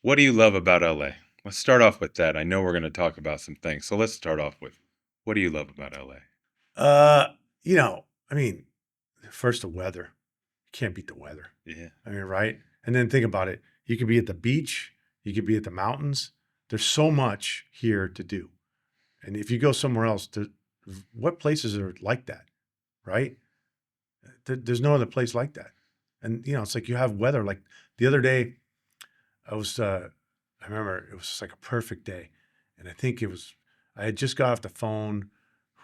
What do you love about LA? Let's start off with that. I know we're going to talk about some things. So let's start off with what do you love about LA? Uh, you know, I mean, first the weather. You can't beat the weather. Yeah. I mean, right? And then think about it. You could be at the beach, you could be at the mountains. There's so much here to do. And if you go somewhere else, what places are like that, right? There's no other place like that. And it's like you have weather. Like the other day, I was I remember it was like a perfect day. And I think I had just got off the phone.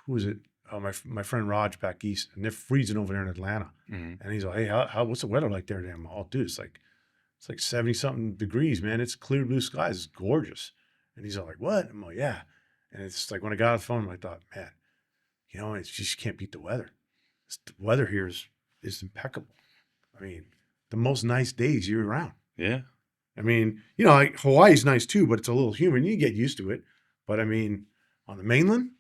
Who was it? Oh, my friend Raj back east, and they're freezing over there in Atlanta. Hmm. And he's like, "Hey, what's the weather like there?" And I'm, "Oh, dude, it's like 70 something degrees, man. It's clear blue skies. It's gorgeous." And he's all like, "What?" I'm like, "Yeah." And it's like when I got off the phone, I thought, man, it's just can't beat the weather. The weather here is impeccable. I mean, the most nice days year round. Yeah. I mean, like Hawaii's nice too, but it's a little humid. You get used to it. But I mean, on the mainland,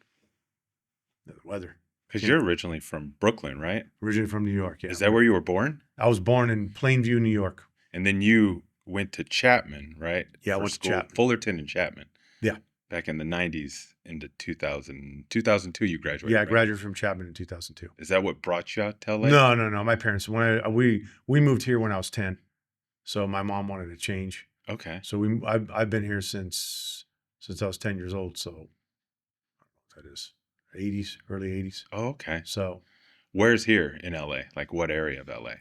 the weather. Because Can't you're originally from Brooklyn, right? Originally from New York, yeah. Is that where you were born? I was born in Plainview, New York. And then you went to Chapman, right? Yeah, I For went to school, Chapman. Fullerton and Chapman, Yeah. back in the 90s into 2002 you Yeah, graduated, I right? graduated from Chapman in 2002. Is that what brought you out to LA? No, no, no. My parents, we moved here when I was 10. So my mom wanted to change. Okay. So I've been here since I was 10 years old. So that is 80s, early 80s. Oh, okay. So, Where's here in LA? Like what area of LA?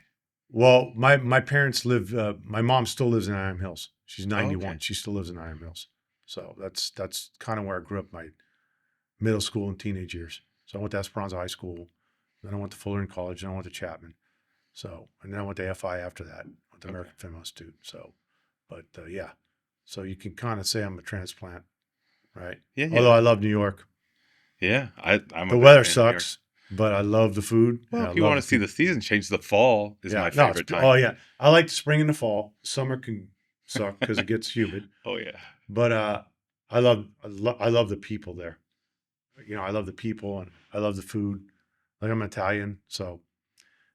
well, my parents live. My mom still lives in Iron Hills. She's Oh, okay. 91. She still lives in Iron Hills. So that's kind of where I grew up my middle school and teenage years. So I went to Esperanza High School. Then I went to Fullerton College. Then I went to Chapman. So, and then I went to FI after that. Went to Okay. American Film Institute. So, but yeah. So you can kind of say I'm a transplant, right? Yeah, Although yeah. I love New York. Yeah. I'm a The big weather fan of New York. sucks, but I love the food and Well, I if you love want the to see the people. season change, the fall is Yeah, my no, favorite oh time. yeah. I like the spring and the fall. Summer can suck because it gets humid, Oh yeah. but I love the people there. I love the people and I love the food. Like I'm Italian, so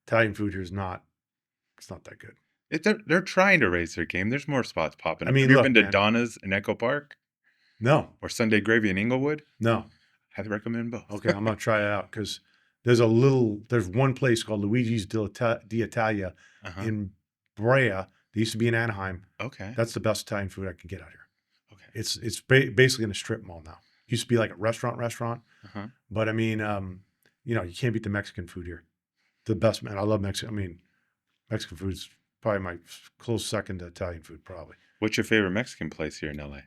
Italian food here is not it's not that good. They're trying to raise their game. There's more spots popping I up. Have mean, you ever been look, to man. Donna's in Echo Park No, or Sunday Gravy in Inglewood? no. I'd recommend both. Okay, I'm gonna try it out because there's one place called Luigi's d'Italia Uh-huh. in Brea. They used to be in Anaheim. Okay. That's the best Italian food I can get out here. Okay. It's basically in a strip mall now. Used to be like a restaurant, Uh-huh. but I mean, you can't beat the Mexican food here. The best, man. I love Mexican. I mean, Mexican food is probably my close second to Italian food, probably. What's your favorite Mexican place here in LA?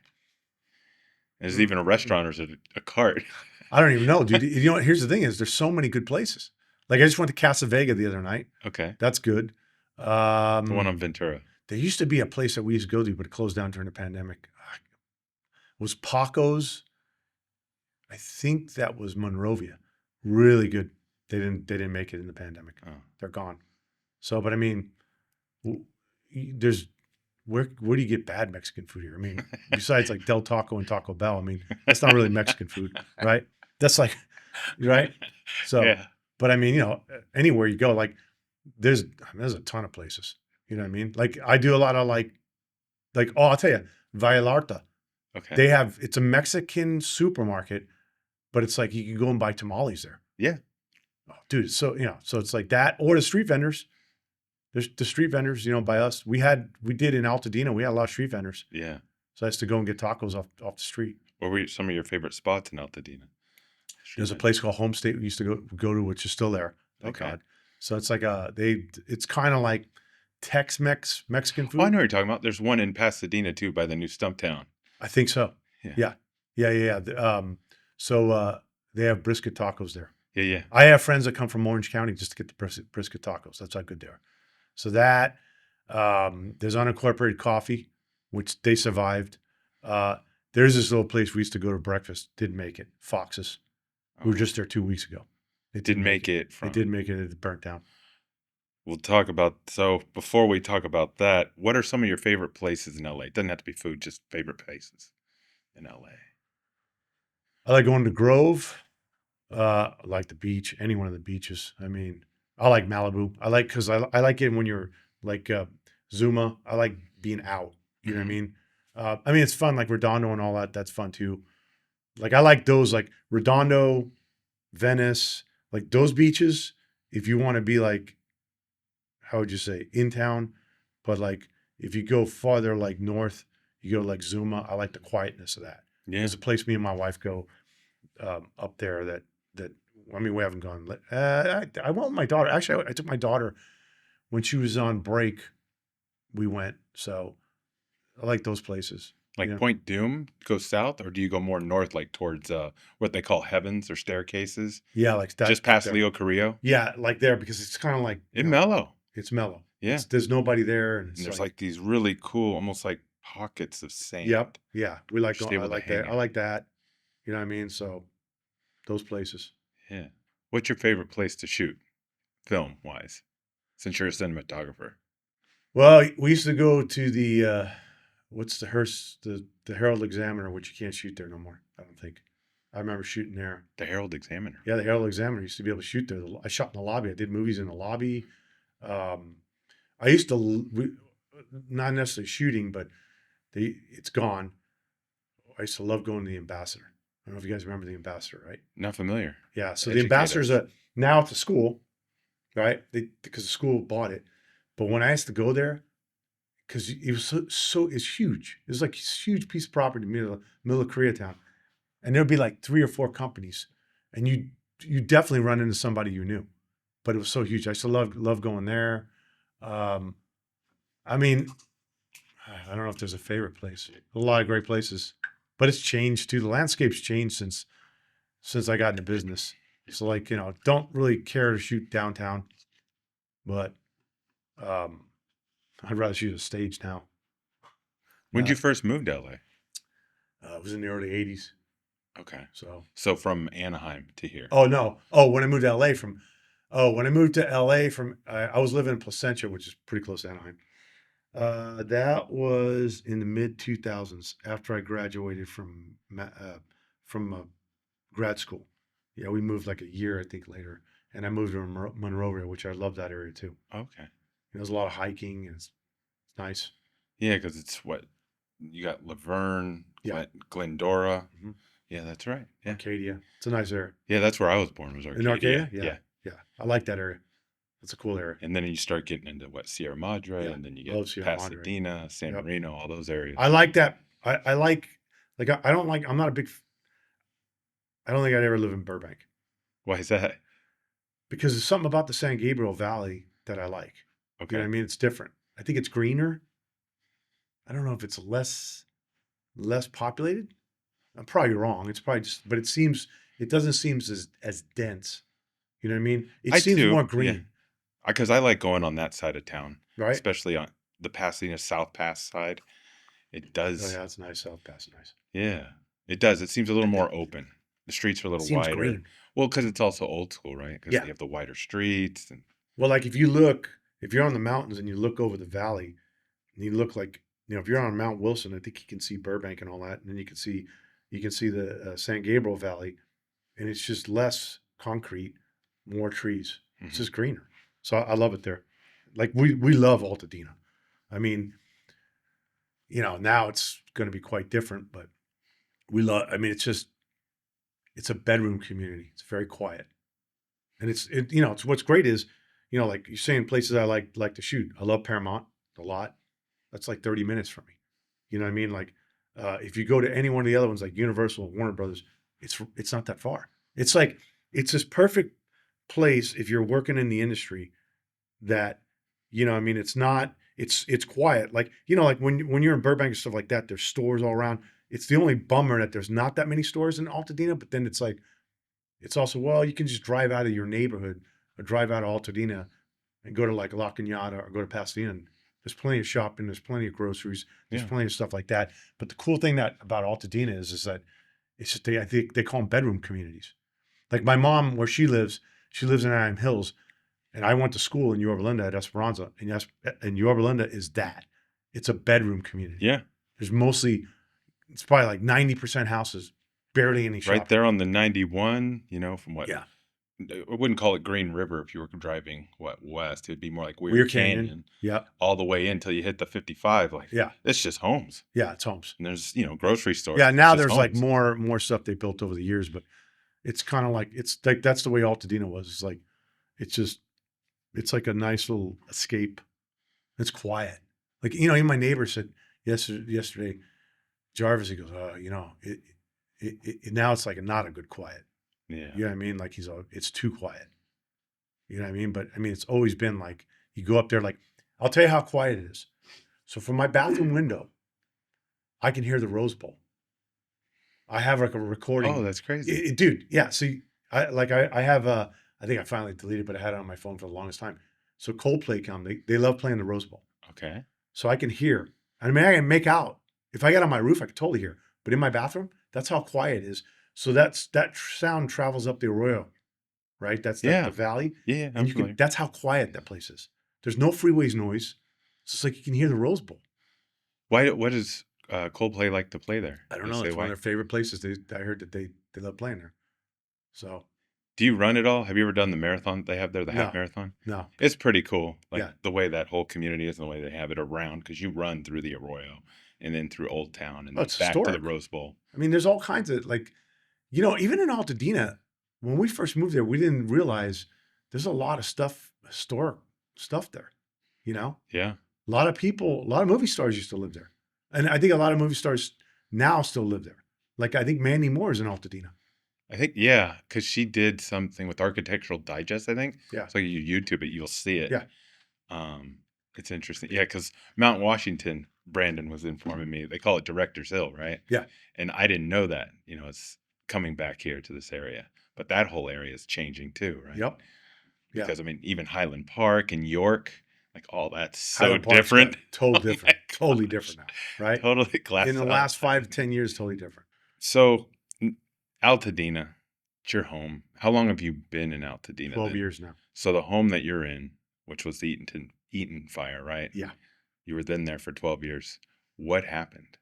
Is it even a Mm, restaurant or is it a cart? I don't even know, dude. Here's the thing: is there's so many good places. Like I just went to Casa Vega the other night. Okay. That's good. The one on Um, Ventura. there used to be a place that we used to go to, but it closed down during the pandemic. It was Paco's. I think that was Monrovia. Really good. They didn't make it in the pandemic. Oh. They're gone. So, but I mean, there's where do you get bad Mexican food here? I mean, besides like Del Taco and Taco Bell, I mean, that's not really Mexican food, right? That's like, right? So, Yeah. but I mean, anywhere you go, like there's a ton of places. You know what I mean? Like I do a lot of oh, I'll tell you, Vallarta. Okay. It's a Mexican supermarket, but it's like you can go and buy tamales there. Yeah. Oh, dude, so it's like that or the street vendors. There's the street vendors, by us. We did in Altadena, we had a lot of street vendors. Yeah. So I used to go and get tacos off the street. What were some of your favorite spots in Altadena? Street There's a vendors. place called Home State we used to go to, which is still there. Thank Okay. God. So it's like it's kind of like Tex-Mex Mexican Oh, I food. know what you're talking about. There's one in Pasadena too by the new Stumptown. I think so. Yeah. Yeah. Yeah, yeah, yeah. So they have brisket tacos there. Yeah, yeah. I have friends that come from Orange County just to get the brisket tacos. That's how good they are. So there's unincorporated coffee, which they survived. There's this little place we used to go to breakfast. Didn't make it. Foxes. We were Okay. just there 2 weeks ago. It Didn't make it It from. didn't make it. It burnt down. We'll talk about, so before we talk about that, what are some of your favorite places in LA? It doesn't have to be food, just favorite places in LA. I like going to Grove. I like the beach. Any one of the beaches. I mean, I like Malibu. Because I like it when you're like Zuma. I like being out. You know what I Hmm. mean? I mean, it's fun, like Redondo and all that. That's fun too. Like I like those, like Redondo, Venice, like those beaches. If you want to be like, how would you say, in town, but like if you go farther, like north, you go like Zuma. I like the quietness of that. Yeah. There's a place me and my wife go up there that I mean we haven't gone. I went with my daughter. Actually, I took my daughter when she was on break. We went, so I like those places. Like Point Doom goes south, or do you go more north, like towards what they call heavens or staircases, Yeah, like that just up past there. Leo Carrillo? Yeah, like there because it's kind of like It mellow. it's mellow. Yeah. There's nobody there, and And it's there's like like these really cool, almost like pockets of yep, sand. yeah. We like Just going. I able to like hang that. I out. like that. You know what I mean? So those places. Yeah. What's your favorite place to shoot, film wise, since you're a cinematographer? Well, we used to go to the what's the Hearst the Herald Examiner, which you can't shoot there no more. I don't think. I remember shooting there. The Herald Examiner. Yeah, the Herald Examiner used to be able to shoot there. I shot in the lobby. I did movies in the lobby. Um, I used to not necessarily shooting, but it's gone. I used to love going to the Ambassador. I don't know if you guys remember the Ambassador, right? Not familiar. Yeah. So the Educate Ambassador's us. now it's a school, right? Because the school bought it. But when I used to go there, because it was it's huge. It was like this huge piece of property in the middle of Koreatown, and there'd be like 3 or 4 companies, and you definitely run into somebody you knew. But it was so huge. I still love going there. Um, I mean, I don't know if there's a favorite place. A lot of great places, but it's changed too. The landscape's changed since I got into business. So like don't really care to shoot downtown, but um, I'd rather shoot a stage now. When did you Not first move to LA? it was in the early '80s. Okay. So So from Anaheim to here. oh no, when I moved to LA from when I moved to LA from I was living in Placentia, which is pretty close to Anaheim. That was in the mid 2000s after I graduated from grad school. Yeah, we moved like a year, I think, later, and I moved to Monrovia, which I love that area too. Okay. There's a lot of hiking, and it's nice. Yeah, because it's what you got Laverne, Yeah, Glendora. hmm Yeah, that's right. Yeah. Arcadia. It's a nice area. Yeah, that's where I was born, was In Arcadia. Arcadia, yeah, Yeah. yeah, I like that area. It's a cool area. And then you start getting into what, Sierra Madre, Yeah, and then you I get love Sierra Madre. Pasadena, San Yep, Marino, all those areas. I like that. I like I don't like. I'm not a big. I don't think I'd ever live in Burbank Why is that? because there's something about the San Gabriel Valley that I like. You know what Okay. I mean? It's different. I think it's greener. I don't know if it's less populated. I'm probably wrong. It's probably just, but it doesn't seem as dense. You know what I mean? It I seems too. more Yeah. green, Because I like going on that side of town, right? especially on the Pasadena South Pass side. It Oh does. yeah, it's nice. South Pass, nice. Yeah, it does. It seems a little more open. The streets are a It little seems wider. green. Well, because it's also old school, right? Because Yeah. they have the wider streets and Well, like if you're on the mountains and you look over the valley, and you look like if you're on Mount Wilson, I think you can see Burbank and all that, and then you can see the San Gabriel Valley, and it's just less concrete, more trees. It's Mhm. just greener. So I love it there. Like we love Altadena. I mean, now it's going to be quite different, but we love. I mean, it's a bedroom community. It's very quiet, and it's what's great is, like you're saying places I like to shoot. I love Paramount a lot. That's like 30 minutes from me. You know what I mean? Like, if you go to any one of the other ones, like Universal, Warner Brothers, it's not that far. It's like it's this perfect place if you're working in the industry that, I mean, it's not. It's quiet. Like like when you're in Burbank and stuff like that, there's stores all around. It's the only bummer that there's not that many stores in Altadena. But then it's like it's also you can just drive out of your neighborhood or drive out of Altadena and go to like La Cañada or go to Pasadena. And there's plenty of shopping. There's plenty of groceries. There's Yeah. plenty of stuff like that. But the cool thing about Altadena is that it's just I think they call them bedroom communities. Like my mom, where she lives in Anaheim Hills, and I went to school in Yorba Linda at Esperanza, and Yorba Linda is that. It's a bedroom community. Yeah. It's probably like 90% houses, barely any Right shopping. there on the 91, from what, Yeah. I wouldn't call it Green River if you were driving west. It'd be more like Weir Weird Canyon. Canyon, Yeah. all the way in until you hit the 55. Like Yeah. it's just homes, Yeah. It's homes. and there's grocery stores. Yeah. It's Now just there's like homes. more stuff they built over the years, but it's kind of like, it's like, that's the way Altadena was. It's like, it's just, it's like a nice little escape. It's quiet. Like, even my neighbor said yesterday, Jarvis, he goes, now it's like not a good quiet. Yeah. You know what I mean? Like it's too quiet. You know what I mean? But I mean, it's always been like, you go up there, like, I'll tell you how quiet it is. So from my bathroom window, I can hear the Rose Bowl. I have like a recording. Oh, that's crazy. Dude, yeah. See, I have, I think I finally deleted, but I had it on my phone for the longest time. So Coldplay come, they love playing the Rose Bowl. Okay. So I can hear. I mean, I can make out. If I get on my roof, I can totally hear. But in my bathroom, that's how quiet it is. So that sound travels up the Arroyo, right? That's like the Yeah. valley. Yeah. And I'm familiar. that's how quiet that place is. There's no freeways noise. It's just like you can hear the Rose Bowl. Why? What does Coldplay like to play there? I don't Did know. they say It's one why? of their favorite places. I heard that they love playing there. So Do you run it all? Have you ever done the marathon they have there, the half no, marathon? no. It's pretty cool. Like Yeah. the way that whole community is and the way they have it around because you run through the Arroyo and then through Old Town and Oh, then it's back to the historic. Rose Bowl. I mean, there's all kinds of like, even in Altadena, when we first moved there, we didn't realize there's a lot of stuff, historic stuff there. Yeah. A lot of people, a lot of movie stars used to live there. And I think a lot of movie stars now still live there. Like I think Mandy Moore is in Altadena. I think, yeah, because she did something with Architectural Digest, I think. Yeah. So you YouTube it, you'll see it. Yeah. Um, it's interesting. Yeah, because Mount Washington, Brandon was informing me, they call it Director's Hill, right? Yeah. And I didn't know that, it's coming back here to this area. But that whole area is changing too, right? Yep. Yeah. Because I mean, even Highland Park and York, like all that's so Highland Park's different. totally Oh my different. Totally gosh. different now, right? Totally glass In the up. last 5 to 10 years, totally different. So, Altadena, it's your home. How long have you been in Altadena 12 then? years now. So the home that you're in, which was the Eaton Fire, right? Yeah. You were then there for 12 years. What happened?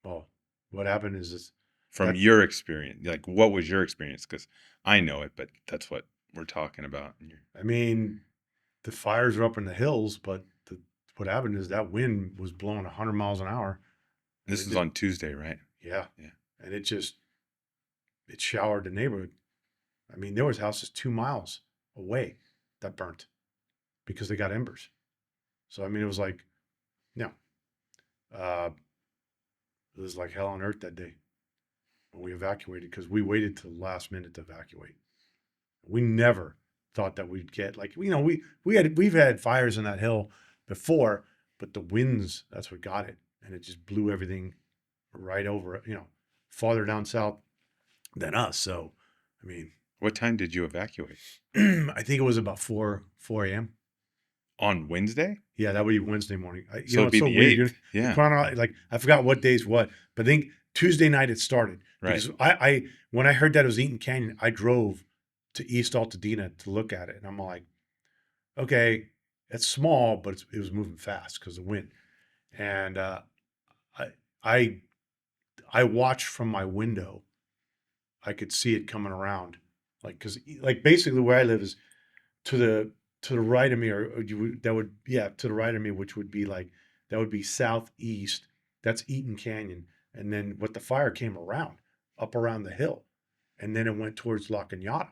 Well, what happened is this. From your experience, like what was your experience? Because I know it, but that's what we're talking about. I mean, the fires were up in the hills, but what happened is that wind was blowing 100 miles an hour. This was on Tuesday, right? Yeah. Yeah. And it showered the neighborhood. I mean, there was houses 2 miles away that burnt because they got embers. So, I mean, it was like, it was like hell on earth that day when we evacuated because we waited till the last minute to evacuate. We never thought that we'd get we've had fires in that hill before, but the winds, that's what got it. And it just blew everything right over it, farther down south than us. So, I mean, What time did you evacuate? I think it was about 4 a.m. On Wednesday? Yeah, that would be Wednesday morning. So it'd be it's so the weird. 8th. Yeah. Like I forgot what day's what, but I think Tuesday night it started. Right. Because I when I heard that it was Eaton Canyon, I drove to East Altadena to look at it, and I'm like, okay, it's small, but it was moving fast because of the wind. And I watched from my window. I could see it coming around, because basically where I live is to the right of me, or to the right of me, which would be that would be southeast. That's Eaton Canyon, and then what the fire came up around the hill, and then it went towards La Cañada.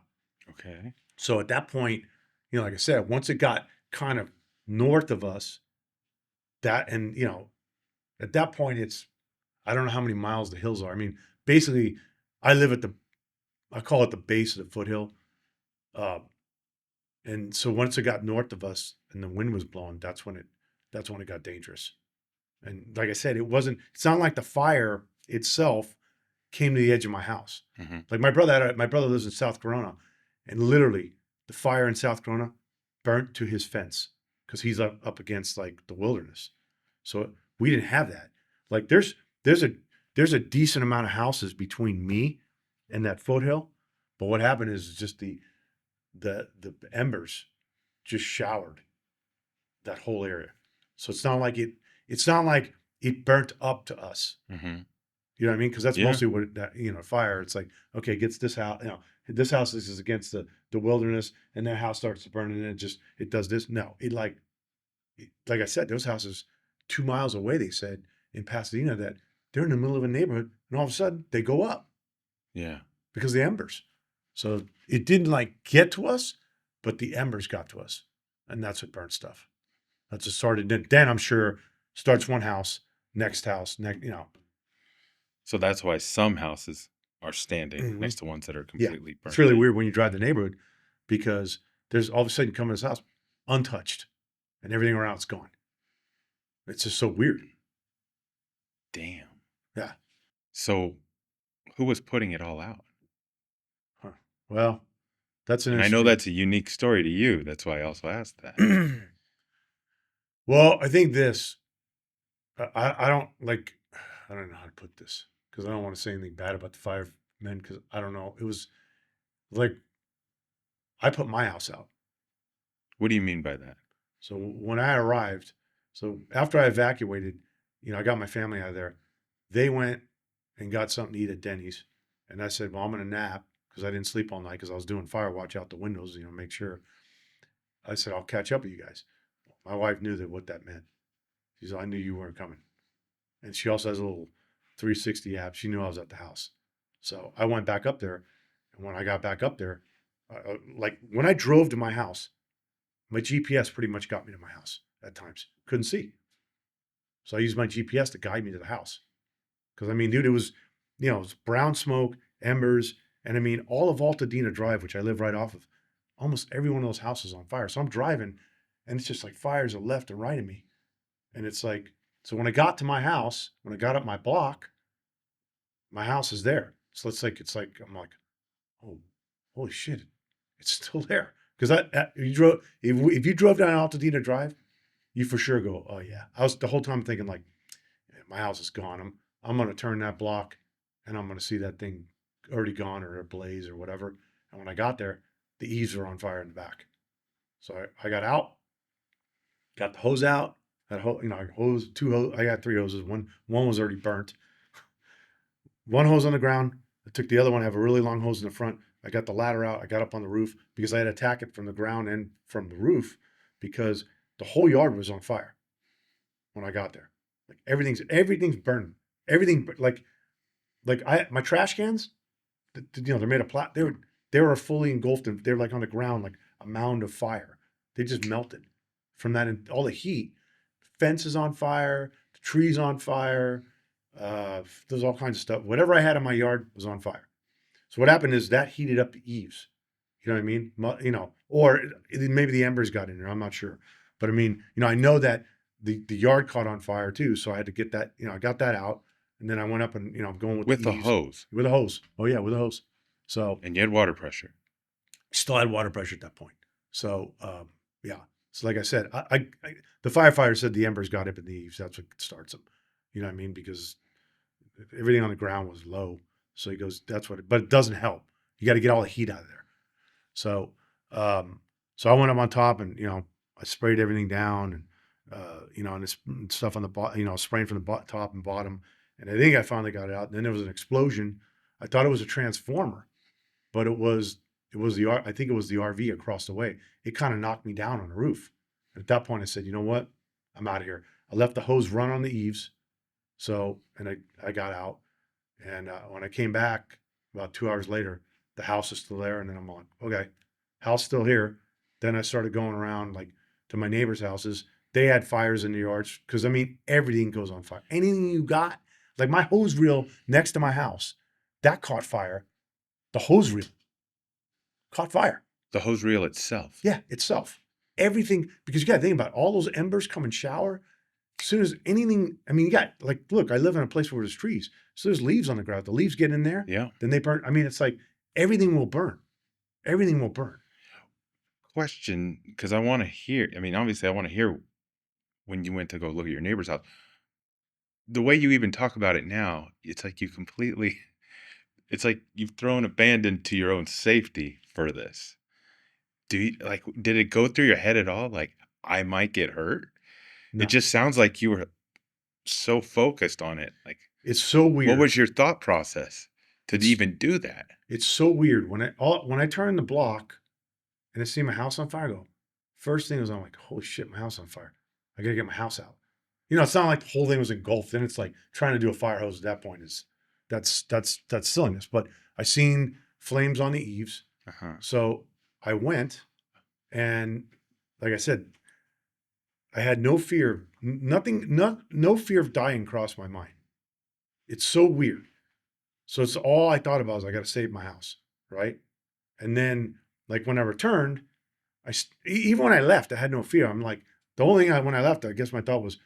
Okay. So at that point, like I said, once it got kind of north of us, at that point I don't know how many miles the hills are. I mean, basically, I live I call it the base of the foothill. And so once it got north of us and the wind was blowing, that's when it got dangerous. And like I said, it's not like the fire itself came to the edge of my house. Mm-hmm. Like my brother lives in South Corona, and literally the fire in South Corona burnt to his fence because he's up against like the wilderness. So we didn't have that. Like there's a decent amount of houses between me and that foothill, but what happened is just the embers just showered that whole area. So it's not like it burnt up to us. Mm-hmm. You know what I mean? Because that's Yeah. mostly what fire. It's like, okay, gets this out. this house is against the wilderness, and that house starts to burn, and it does this. No, like I said, those houses 2 miles away. They said in Pasadena that they're in the middle of a neighborhood, and all of a sudden they go up Yeah. because of the embers. So it didn't like get to us, but the embers got to us, and that's what burned stuff. That's what started. Then I'm sure starts one house, next house, next. So that's why some houses are standing Mhm. next to ones that are Yeah, completely it's burnt really down. weird when you drive the neighborhood because there's all of a sudden you come in this house untouched, and everything around it's gone. It's just so weird. Damn. Yeah. So who was putting it all out? Huh. Well, that's an And I know interesting. that's a unique story to you. That's why I also asked that. Well, I think this. I don't like. I don't know how to put this because I don't want to say anything bad about the firemen because I don't know. It was like I put my house out. What do you mean by that? So when I arrived, so after I evacuated, I got my family out of there. They went and got something to eat at Denny's, and I said, "Well, I'm gonna nap because I didn't sleep all night because I was doing fire watch out the windows, make sure." I said, "I'll catch up with you guys." My wife knew that what that meant. She said, "I knew you weren't coming," and she also has a little 360 app. She knew I was at the house, so I went back up there, and when I got back up there, like when I drove to my house, my GPS pretty much got me to my house at times. Couldn't see. So I used my GPS to guide me to the house. Because I mean, dude, it was brown smoke, embers, and I mean, all of Altadena Drive, which I live right off of, almost every one of those houses on fire. So I'm driving, and it's just like fires are left and right of me. And it's like, so when I got to my house, when I got up my block, my house is there. So I'm like, oh, holy shit, it's still there. Because if you drove down Altadena Drive, you for sure go, oh yeah. I was the whole time thinking like, "Yeah, my house is gone. I'm gonna turn that block, and I'm gonna see that thing already gone or ablaze or whatever." And when I got there, the eaves were on fire in the back. So I got out, got the hose out. That hose, two hose. I got three hoses. One was already burnt. One hose on the ground. I took the other one. I have a really long hose in the front. I got the ladder out. I got up on the roof because I had to attack it from the ground and from the roof because the whole yard was on fire when I got there. Like everything's burning. Everything like I my trash cans, they're made of plastic. They were fully engulfed and they're like on the ground like a mound of fire. They just melted from that and all the heat. Fences on fire, the trees on fire. There's all kinds of stuff. Whatever I had in my yard was on fire. So what happened is that heated up the eaves. You know what I mean? Or maybe the embers got in there. I'm not sure. But I mean, I know that the yard caught on fire too. So I had to get that, I got that out. And then I went up and, I'm going with With the the eaves hose. with a hose. Oh, yeah, with a hose. So And you had water pressure. still had water pressure at that point. So, yeah. So, like I said, the firefighter said the embers got up in the eaves. That's what starts them. You know what I mean? Because everything on the ground was low. So he goes, but it doesn't help. You got to get all the heat out of there. So, um, so I went up on top and, I sprayed everything down and, and this stuff on the bottom, spraying from the top and bottom. And I think I finally got it out. And then there was an explosion. I thought it was a transformer, but I think it was the RV across the way. It kind of knocked me down on the roof. And at that point, I said, you know what? I'm out of here. I left the hose run on the eaves. So, and I got out. And when I came back about 2 hours later, the house is still there. And then I'm like, okay, house still here. Then I started going around like to my neighbors' houses. They had fires in the yards because I mean everything goes on fire. Anything you got, like my hose reel next to my house, that caught fire. The hose reel caught fire. The hose reel itself. Yeah, itself. Everything because you got to think about it, all those embers come and shower. As soon as anything, I mean, you got like, look, I live in a place where there's trees. So there's leaves on the ground. The leaves get in there, Yeah. then they burn. I mean, it's like everything will burn. Everything will burn. Question, because I want to hear. I mean, obviously, I want to hear when you went to go look at your neighbor's house. The way you even talk about it now, it's like you completely. It's like you've thrown abandon to your own safety for this. Did it go through your head at all? Like, I might get hurt? It No, just sounds like you were so focused on it. Like, it's so what weird. was your thought process? to It's even do that. it's so weird when I turn the block and I see my house on fire. I go, first thing is I'm like, holy shit, my house on fire. I gotta get my house out. It's not like the whole thing was engulfed. Then it's like trying to do a fire hose at that point is that's silliness. But I seen flames on the eaves, Uh-huh. so I went and like I said, I had no fear, nothing, no fear of dying crossed my mind. It's so weird. So it's all I thought about was I got to save my house, right? And then like when I returned, even when I left, I had no fear. I'm like the only thing when I left, I guess my thought was,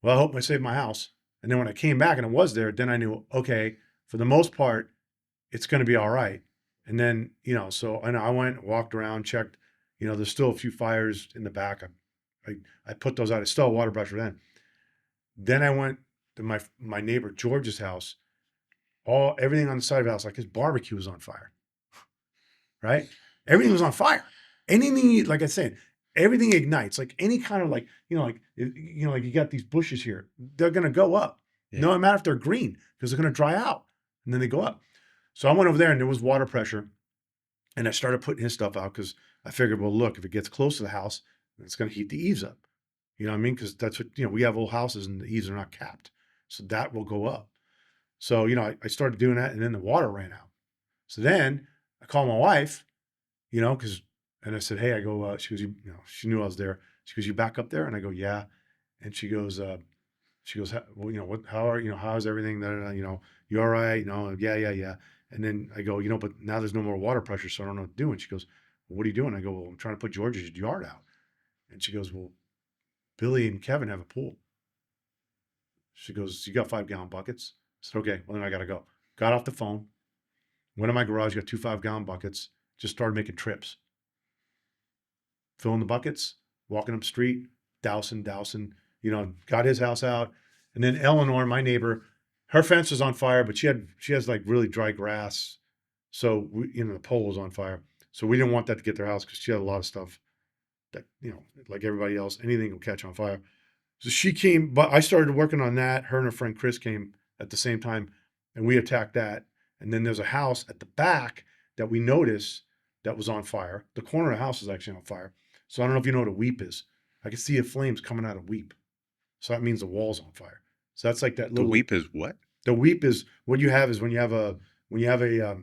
well, I hope I saved my house. And then when I came back and it was there, then I knew, okay, for the most part, it's going to be all right. And then, so I went, walked around, checked, there's still a few fires in the back. I put those out. I still had water pressure then. Then I went to my neighbor George's house. Everything on the side of the house, like his barbecue was on fire, right? Everything was on fire. Anything, like I said, everything ignites. Like any kind of like you got these bushes here, they're gonna go up. Yeah. No matter if they're green, because they're gonna dry out and then they go up. So I went over there and there was water pressure, and I started putting his stuff out because I figured, well, look, if it gets close to the house, it's gonna heat the eaves up. You know what I mean? Because that's what we have old houses and the eaves are not capped, so that will go up. So I started doing that, and then the water ran out. So then I called my wife, because and I said, hey, I go, she goes, she knew I was there. She goes, you back up there? And I go, yeah. And she goes, well, what? How are how's everything? You all right? Yeah, yeah, yeah. And then I go, but now there's no more water pressure, so I don't know what to do. And she goes, well, what are you doing? I go, well, I'm trying to put George's yard out. And she goes, well, Billy and Kevin have a pool. She goes, you got 5-gallon buckets? I said, okay, well, then I got to go. Got off the phone, went in my garage, got 2 5-gallon buckets, just started making trips. Filling the buckets, walking up the street, dousing, got his house out. And then Eleanor, my neighbor, her fence was on fire, but she has like really dry grass. So the pole was on fire. So we didn't want that to get their house because she had a lot of stuff that, like everybody else, anything will catch on fire. So she came, but I started working on that. Her and her friend Chris came at the same time, and we attacked that. And then there's a house at the back that we noticed that was on fire. The corner of the house is actually on fire. So I don't know if you know what a weep is. I can see the flames coming out of weep. So that means the wall's on fire. So that's like that The little. weep is what? The weep is what you have is when you have a when you have a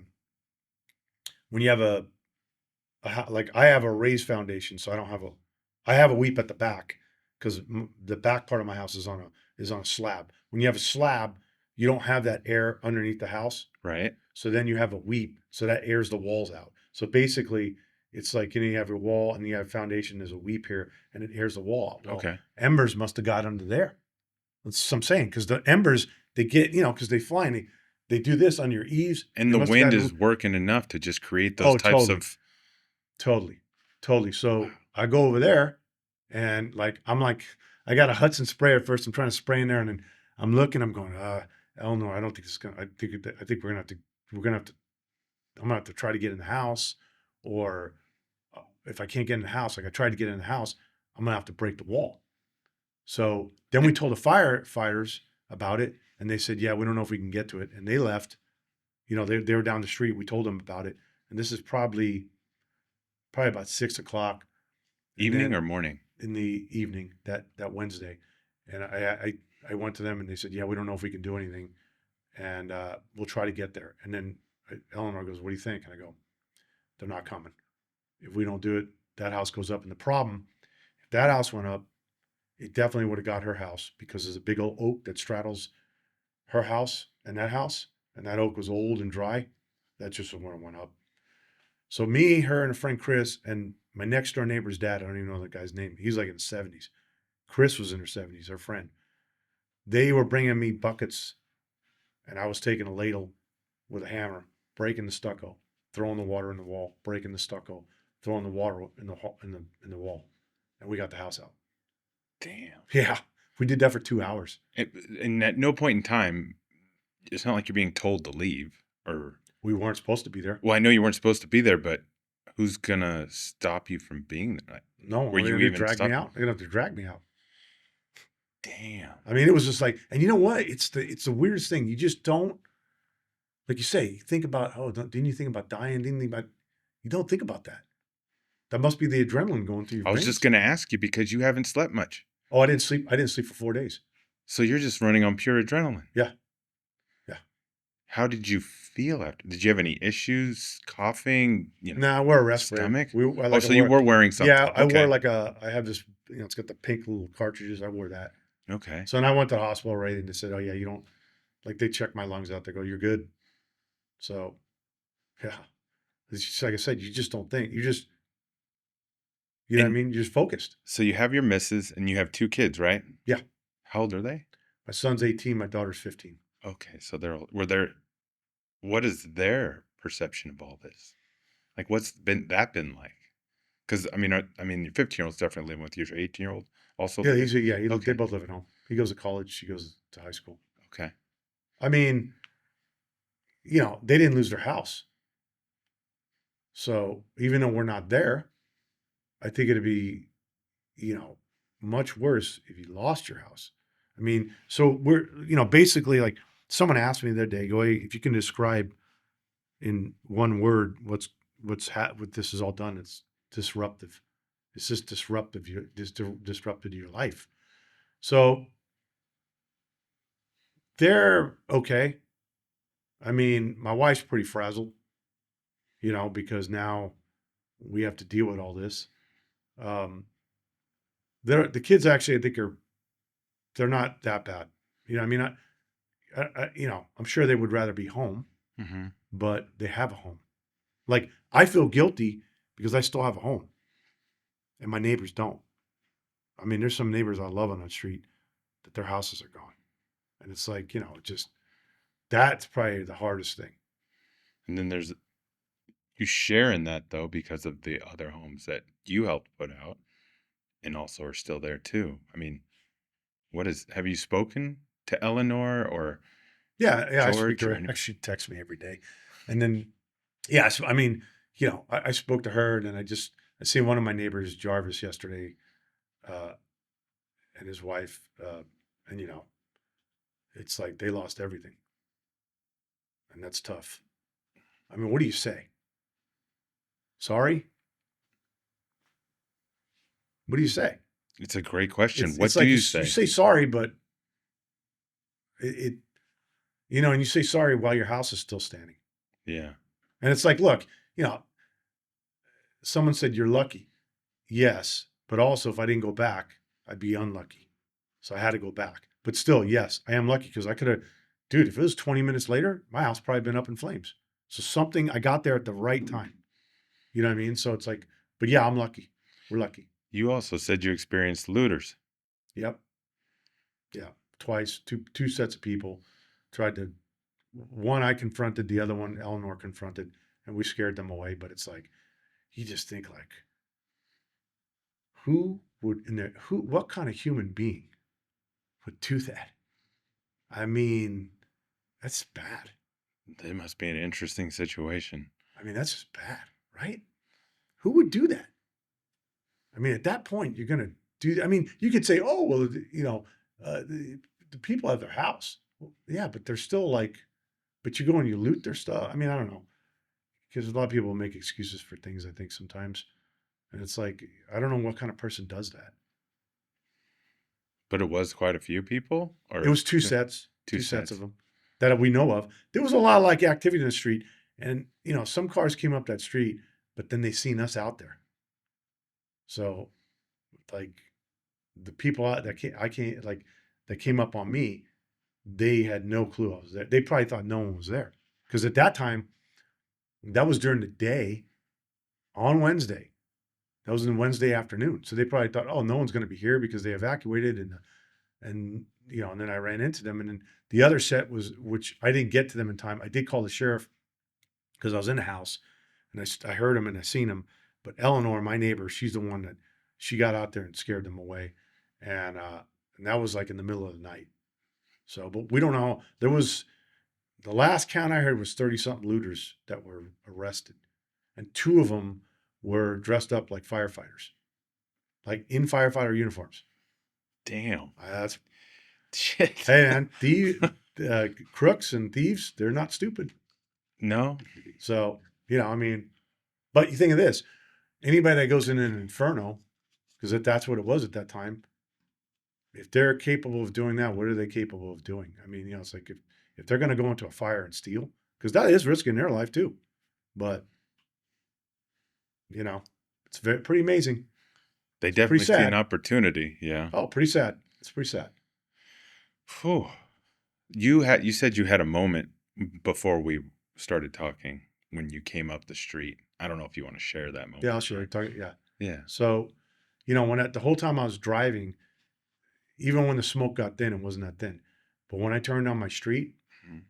when you have like I have a raised foundation, so I have a weep at the back because the back part of my house is on a slab. When you have a slab, you don't have that air underneath the house, Right. so then you have a weep, so that airs the walls out. So basically, it's like you have your wall and you have foundation. There's a weep here, and it airs the wall out. Well, Okay. embers must have got under there. That's what I'm saying because the embers they get because they fly and they do this on your eaves. And They the must have wind gotten. is working enough to just create those Oh, types totally. of. Totally. Totally. Wow. So I go over there and I'm like, I got a Hudson sprayer at first. I'm trying to spray in there and then I'm looking, I'm going, Eleanor, I don't think this is gonna I think we're gonna have to I'm gonna have to try to get in the house or if I can't get in the house, like I tried to get in the house, I'm gonna have to break the wall. So then we told the firefighters about it and they said, yeah, we don't know if we can get to it. And they left, they were down the street. We told them about it. And this is probably about 6 o'clock, and Evening or then morning? in the evening that Wednesday, and I went to them and they said, yeah, we don't know if we can do anything, and we'll try to get there. And then Eleanor goes, what do you think? And I go, they're not coming. If we don't do it, that house goes up. And the problem, if that house went up, it definitely would have got her house because there's a big old oak that straddles her house, and that oak was old and dry. That's just when it went up. So me, her, and a friend Chris, and my next door neighbor's dad. I don't even know the guy's name. He's like in his 70s. Chris was in her 70s. Her friend. They were bringing me buckets, and I was taking a ladle with a hammer, breaking the stucco, throwing the water in the wall, breaking the stucco, throwing the water in the wall, and we got the house out. Damn. Yeah, we did that for 2 hours. And at no point in time, it's not like you're being told to leave or. We weren't supposed to be there. Well, I know you weren't supposed to be there, but who's gonna stop you from being there? Like, No, were they're you gonna even drag me stopped? out. They're gonna have to drag me out. Damn. I mean, it was just like, and you know what? It's the weirdest thing. You just don't. Like you say, think about, oh, didn't you think about dying? Didn't you think about, you don't think about that. That must be the adrenaline going through your I was just veins. gonna ask you because you haven't slept much. Oh, I didn't sleep. I didn't sleep for 4 days. So you're just running on pure adrenaline. Yeah. Yeah. How did you feel after? Did you have any issues, coughing, Nah, I wore a respirator. stomach? Oh, I so you wore, were wearing yeah, something. I wore Okay. like I have this, it's got the pink little cartridges. I wore that. Okay. So, and I went to the hospital, right? And they said, oh, yeah, you don't, like, they checked my lungs out. They go, you're good. So, yeah. It's just, like I said, you just don't think. You just, you know what I And mean? You're just focused. so you have your missus and you have 2 kids, right? Yeah. How old are they? My son's 18. My daughter's 15. Okay, so what is their perception of all this? Like, what's been like? Because I mean, your 15-year-old's definitely living with you. Your 18-year-old also Yeah. living. They Okay, both live at home. He goes to college. She goes to high school. okay. I mean, they didn't lose their house. So even though we're not there, I think it'd be, you know, much worse if you lost your house. I mean, so we're, basically like someone asked me the other day, go, hey, if you can describe in one word what this is all done, it's disruptive. It's just disruptive. Disrupted your life. So they're okay. I mean, my wife's pretty frazzled, because now we have to deal with all this. Um, the kids actually, I think they're not that bad. I mean, I'm sure they would rather be home, Hmm. but they have a home. Like I feel guilty because I still have a home, and my neighbors don't. I mean, there's some neighbors I love on that street that their houses are gone, and it's like just that's probably the hardest thing. And then there's you share in that though because of the other homes that you helped put out and also are still there too. I mean, have you spoken to Eleanor or Yeah, yeah. I speak George to or her. any? She texts me every day, and then yeah. So I mean, I spoke to her, and then I see one of my neighbors, Jarvis, yesterday, uh, and his wife, and it's like they lost everything, and that's tough. I mean, what do you say? Sorry? What do you say? It's a great question. It's What do like you you say? say sorry, but it and you say sorry while your house is still standing, Yeah. and it's like, look, you know, someone said you're lucky. Yes, but also if I didn't go back, I'd be unlucky. So I had to go back. But still, yes, I am lucky because I could have, dude, if it was 20 minutes later, my house probably been up in flames. So something I got there at the right time. You know what I mean? So it's like, but yeah, I'm lucky. We're lucky. You also said you experienced looters. Yep. Yeah. Twice, two sets of people tried to one I confronted, the other one Eleanor confronted, and we scared them away. But it's like you just think like, who would in there who what kind of human being would do that? I mean, that's bad. It must be an interesting situation. I mean, that's just bad, right? Who would do that? I mean, at that point, you're gonna do. I mean, you could say, "Oh, well, the people have their house." Well, yeah, but they're still like, but you go and you loot their stuff. I mean, I don't know, because a lot of people make excuses for things. I think sometimes, and it's like, I don't know what kind of person does that. But it was quite a few people It or was two two sets of sets. them that we know of. There was a lot of like activity in the street, and some cars came up that street, but then they seen us out there. So like the people I can't like that came up on me, they had no clue I was there. They probably thought no one was there because at that time, that was during the day on Wednesday. That was in Wednesday afternoon. So they probably thought, oh, no one's going to be here because they evacuated and then I ran into them. And then the other set was, which I didn't get to them in time. I did call the sheriff because I was in the house and I heard him and I seen him. But Eleanor, my neighbor, she's the one that she got out there and scared them away. And that was like in the middle of the night. So, but we don't know. There was the last count I heard was 30 something looters that were arrested. And two of them were dressed up like firefighters, like in firefighter uniforms. Damn. That's Shit. Hey man, crooks and thieves, they're not stupid. No? So, I mean, but you think of this, anybody that goes in an inferno, because that's what it was at that time, if they're capable of doing that, what are they capable of doing? I mean, it's like if they're going to go into a fire and steal, because that is risking their life too. But, you know, it's pretty amazing. They It's pretty definitely see an sad. opportunity. Yeah. Oh, pretty sad. It's pretty sad. Phew. You said you had a moment before we started talking when you came up the street. I don't know if you want to share that Yeah, moment I'll show you. or Yeah. yeah. So, the whole time I was driving, even when the smoke got thin, it wasn't that thin. But when I turned on my street, Mhm.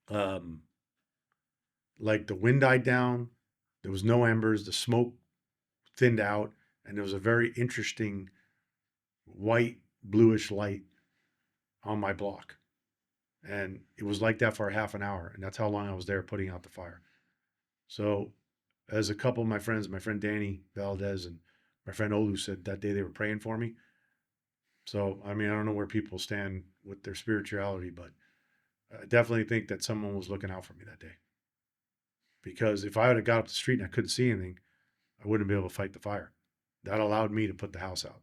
um, like the wind died down, there was no embers, the smoke thinned out, and there was a very interesting white, bluish light on my block. And it was like that for a half an hour. And that's how long I was there putting out the fire. So, as a couple of my friends, my friend Danny Valdez and my friend Olu said that day they were praying for me. So, I mean, I don't know where people stand with their spirituality, but I definitely think that someone was looking out for me that day. Because if I would have got up the street and I couldn't see anything, I wouldn't be able to fight the fire. That allowed me to put the house out.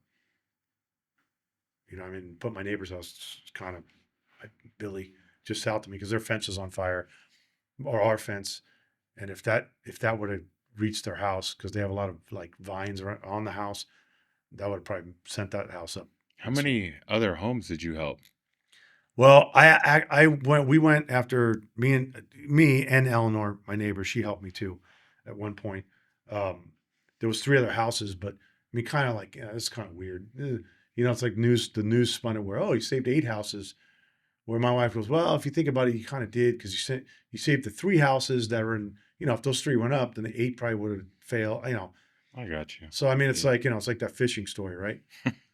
I mean, put my neighbor's house kind of Billy just south of me because their fence is on fire, or our fence. And if that would have reached their house, because they have a lot of like vines on the house, that would have probably sent that house up How in smoke. many other homes did you help? Well, I went. We went after me and Eleanor, my neighbor. She helped me too, at one point. Um, there was three other houses, but I mean, kind of like, it's kind of weird. It's like news. The news spun it where, oh, you saved 8 houses. Where my wife goes, well, if you think about it, you kind of did, because you saved the 3 houses that were in. If those three went up, then the 8 probably would have failed. I got you. So I mean, it's Yeah. like it's like that fishing story, right?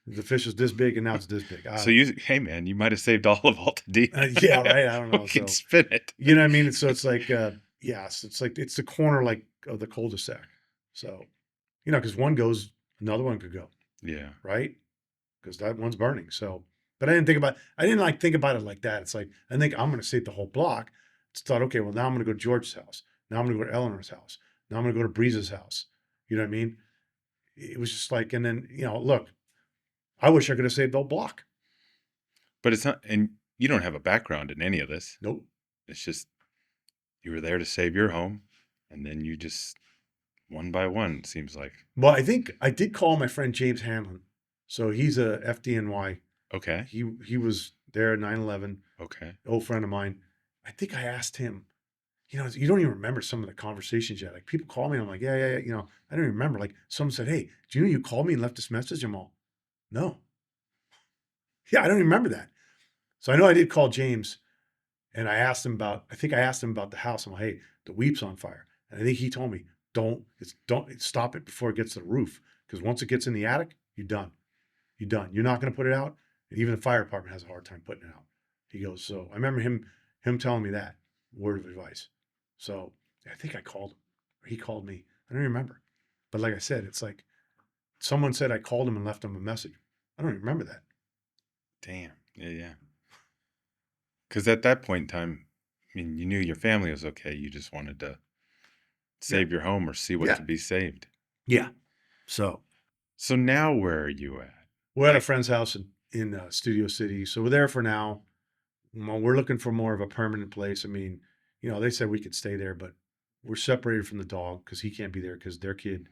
The fish is this big and now it's this big. So hey man, you might have saved all of Altadena. Yeah, right. I don't We know. can So spin it. you know what I mean? So it's like, yes, it's like it's the corner like of the cul-de-sac. So, because one goes, another one could go, Yeah. right? Because that one's burning. So, but I didn't like think about it like that. It's like, I think I'm going to save the whole block. It's thought, okay, well, now I'm going to go to George's house. Now I'm going to go to Eleanor's house. Now I'm going to go to Breeze's house. You know what I mean? It was just like, and then, look, I wish I could have saved the whole block. But it's not, and you don't have a background in any of this. Nope. It's just you were there to save your home, and then you just one by one, it seems like. Well, I think I did call my friend James Hanlon. So he's a FDNY. Okay. He was there at 9/11, Okay. old friend of mine. I think I asked him, you don't even remember some of the conversations yet. Like people call me, and I'm like, yeah, yeah, yeah. I don't even remember. Like someone said, hey, do you know you called me and left this message? I'm all, no. Yeah, I don't even remember that. So I know I did call James, and I think I asked him about the house. I'm like, hey, the weep's on fire. And I think he told me, don't stop it before it gets to the roof. Because once it gets in the attic, you're done. You're done. You're not going to put it out. And even the fire department has a hard time putting it out. He goes, so I remember him telling me that word of advice. So I think I called him, or he called me. I don't even remember. But like I said, it's like someone said I called him and left him a message. I don't even remember that. Damn. Yeah, yeah. Because at that point in time, I mean, you knew your family was okay. You just wanted to Yeah. save your home or see what Yeah. could be saved. Yeah. So So now where are you at? we're at a Like, friend's house in Studio City. So we're there for now. Well, we're looking for more of a permanent place. I mean, they said we could stay there, but we're separated from the dog because he can't be there because their kid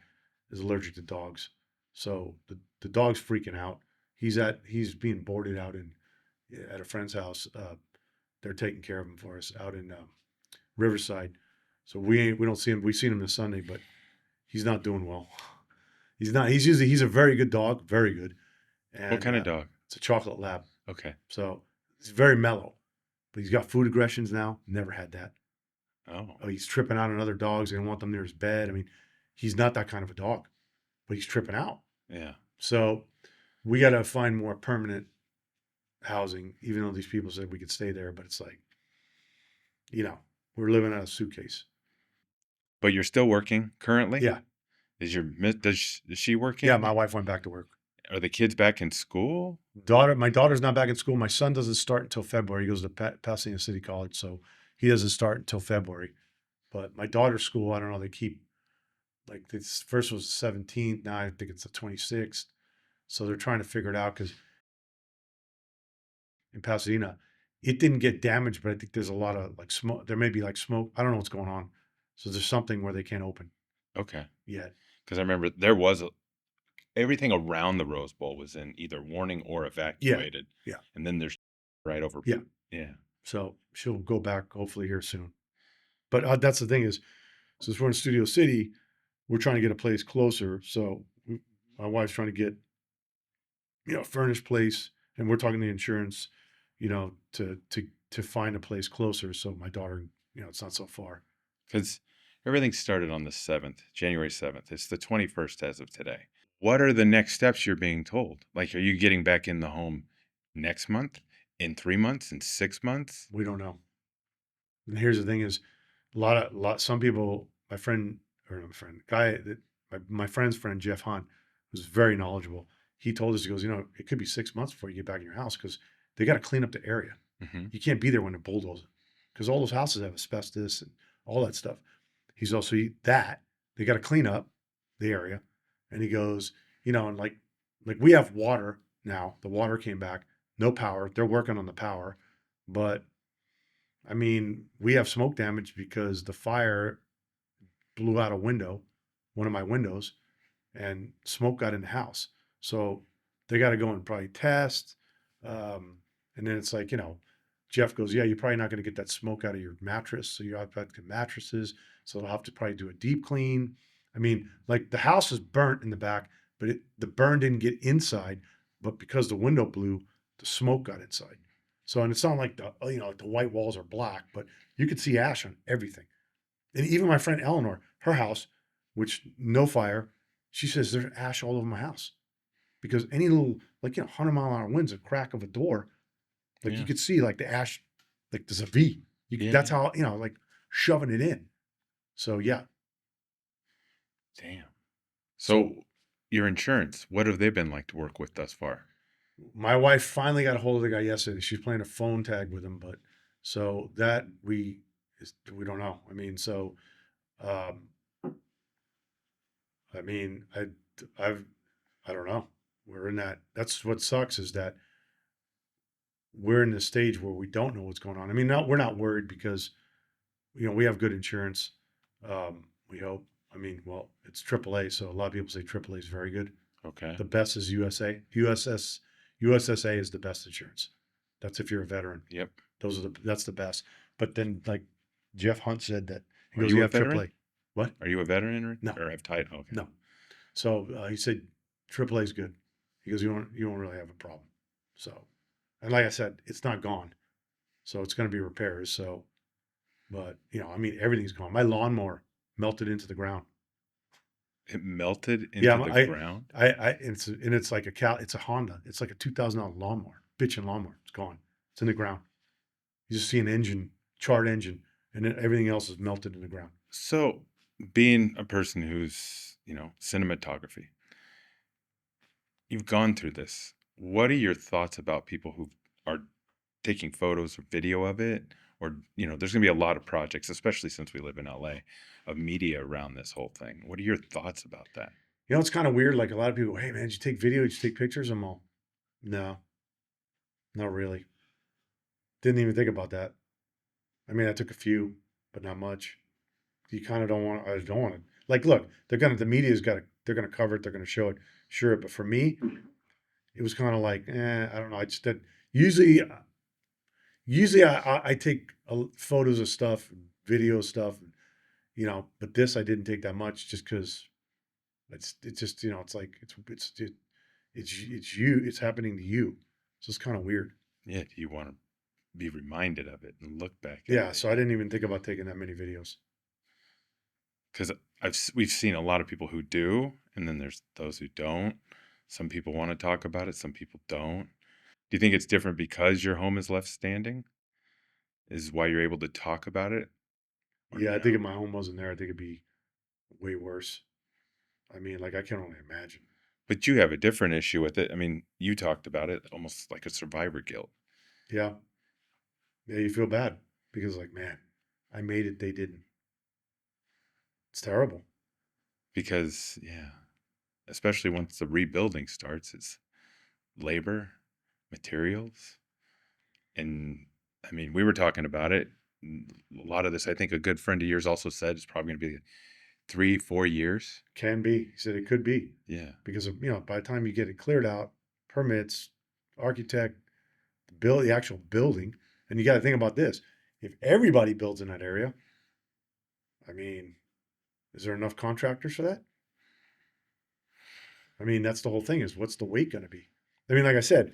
is allergic to dogs. So the dog's freaking out. He's being boarded out at a friend's house. They're taking care of him for us out in Riverside. So we don't see him. We've seen him this Sunday, but he's not doing well. He's not. He's a very good dog, very good, what and kind of dog? it's a chocolate lab. Okay. So he's very mellow, but he's got food aggressions now. Never had that. Oh, Oh, he's tripping out on other dogs. They don't want them near his bed. I mean, he's not that kind of a dog, but he's tripping out. yeah. So we got to find more permanent housing, even though these people said we could stay there. But it's like, we're living out of a suitcase. But you're still working currently? Yeah. Is she Yeah. working? My wife went back to work. Are the kids back in school? My daughter's not back in school. My son doesn't start until February. He goes to Pasadena City College. So he doesn't start until February. But my daughter's school, I don't know, they keep like this first was the 17th, now I think it's the 26th. So they're trying to figure it out because in Pasadena, it didn't get damaged, but I think there's a lot of like smoke. There may be like smoke. I don't know what's going on. So there's something where they can't open Okay. yet. Because I remember there was everything around the Rose Bowl was in either warning or Yeah. evacuated, Yeah. and then there's right over. Yeah. Yeah. So she'll go back hopefully here soon. But that's the thing is, since we're in Studio City, we're trying to get a place closer. So my wife's trying to get, a furnished place, and we're talking to the insurance, to find a place closer. So my daughter, it's not so far. Because everything started on the 7th, January 7th. It's the 21st as of today. What are the next steps you're being told? Like, are you getting back in the home next month, in 3 months, in 6 months? We don't know. And here's the thing: is some people. My friend or not my friend, guy that my friend's friend Jeff Hunt, who's very knowledgeable. He told us, he goes, it could be 6 months before you get back in your house because they got to clean up the area. Hmm. You can't be there when they're bulldozing because all those houses have asbestos and all that stuff. He's also that they got to clean up the area, and he goes, and like we have water now. The water came back, no power. They're working on the power, but I mean, we have smoke damage because the fire blew out a window, one of my windows, and smoke got in the house. So they got to go and probably test. And then it's like, Jeff goes, yeah, you're probably not going to get that smoke out of your mattress. So you have to get mattresses. So they'll have to probably do a deep clean. I mean, like the house is burnt in the back, but the burn didn't get inside. But because the window blew, the smoke got inside. So, and it's not like like the white walls are black, but you could see ash on everything. And even my friend Eleanor, her house, which no fire, she says there's ash all over my house because any little 100-mile-an-hour winds, a crack of a door, like you Yeah. could see like the ash, like there's a V. Yeah. That's Yeah. how like shoving it in. So yeah. Damn. So So, your insurance, what have they been like to work with thus far? my wife finally got a hold of the guy yesterday. She's playing a phone tag with him, but so that we don't know. I mean, so um, I mean, I've I don't know. We're in that. That's what sucks is that we're in the stage where we don't know what's going on. I mean, we're not worried because we have good insurance. We hope. I mean, well, it's AAA, so a lot of people say AAA is very good. Okay. The best is USA. USSA is the best insurance. That's if you're a veteran. Yep. That's the best. But then like Jeff Hunt said that he Are goes, you you a have veteran? AAA. What? Are you a veteran No, or have tied? Okay. no. So he said AAA is good. He goes, you don't really have a problem. So, and like I said, it's not gone. So it's going to be repairs. So, but I mean, everything's gone. My lawnmower melted into the ground. It melted Yeah, into the I, ground? it's like it's a Honda. It's like a $2,000 lawnmower, bitchin' lawnmower. It's gone. It's in the ground. You just see an engine, charred engine, and then everything else is melted in the ground. So, being a person who's, cinematography, you've gone through this. What are your thoughts about people who are taking photos or video of it? Or, there's going to be a lot of projects, especially since we live in LA, of media around this whole thing. What are your thoughts about that? It's kind of weird. Like a lot of people, hey man, did you take video? Did you take pictures? I'm all, no, not really. Didn't even think about that. I mean, I took a few, but not much. You kind of don't want. I don't want to. Like, look, the media's got to. They're gonna cover it. They're gonna show it. Sure, but for me, it was kind of like, I don't know. I just did. Usually, I take photos of stuff, video stuff, But this I didn't take that much just because it's just it's like it's you. It's happening to you. So it's kind of weird. Yeah, do you want to be reminded of it and look back at Yeah. it? So I didn't even think about taking that many videos. Because we've seen a lot of people who do, and then there's those who don't. Some people want to talk about it, some people don't. Do you think it's different because your home is left standing? Is why you're able to talk about it, or Yeah, I think no? if my home wasn't there, I think it'd be way worse. I mean, like I can only imagine. But you have a different issue with it. I mean, you talked about it almost like a survivor guilt. Yeah. Yeah, you feel bad because like, man, I made it, they didn't. It's terrible. because, yeah, especially once the rebuilding starts, it's labor, materials, and I mean, we were talking about it. A lot of this, I think, a good friend of yours also said it's probably going to be 3, 4 years. Can be. He said it could be Yeah, because of, by the time you get it cleared out, permits, architect, the actual building, and you got to think about this: if everybody builds in that area, I mean, is there enough contractors for that? I mean, that's the whole thing: is what's the weight going to be? I mean, like I said,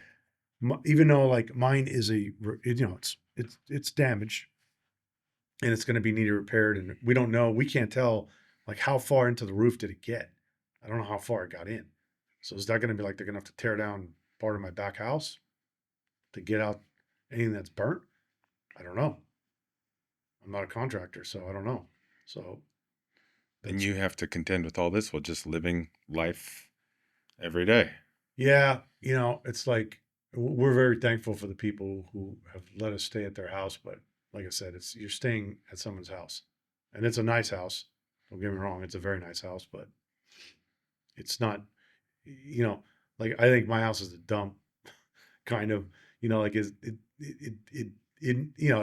even though like mine is it's damaged and it's going to be needed repaired, and we don't know, we can't tell like how far into the roof did it get. I don't know how far it got in. So is that going to be like they're going to have to tear down part of my back house to get out anything that's burnt? I don't know. I'm not a contractor, so I don't know. So and that's, you have to contend with all this while just living life every day. yeah, it's like we're very thankful for the people who have let us stay at their house, but like I said, it's you're staying at someone's house, and it's a nice house. Don't get me wrong, it's a very nice house, but it's not, you know, like I think my house is a dump, kind of, like it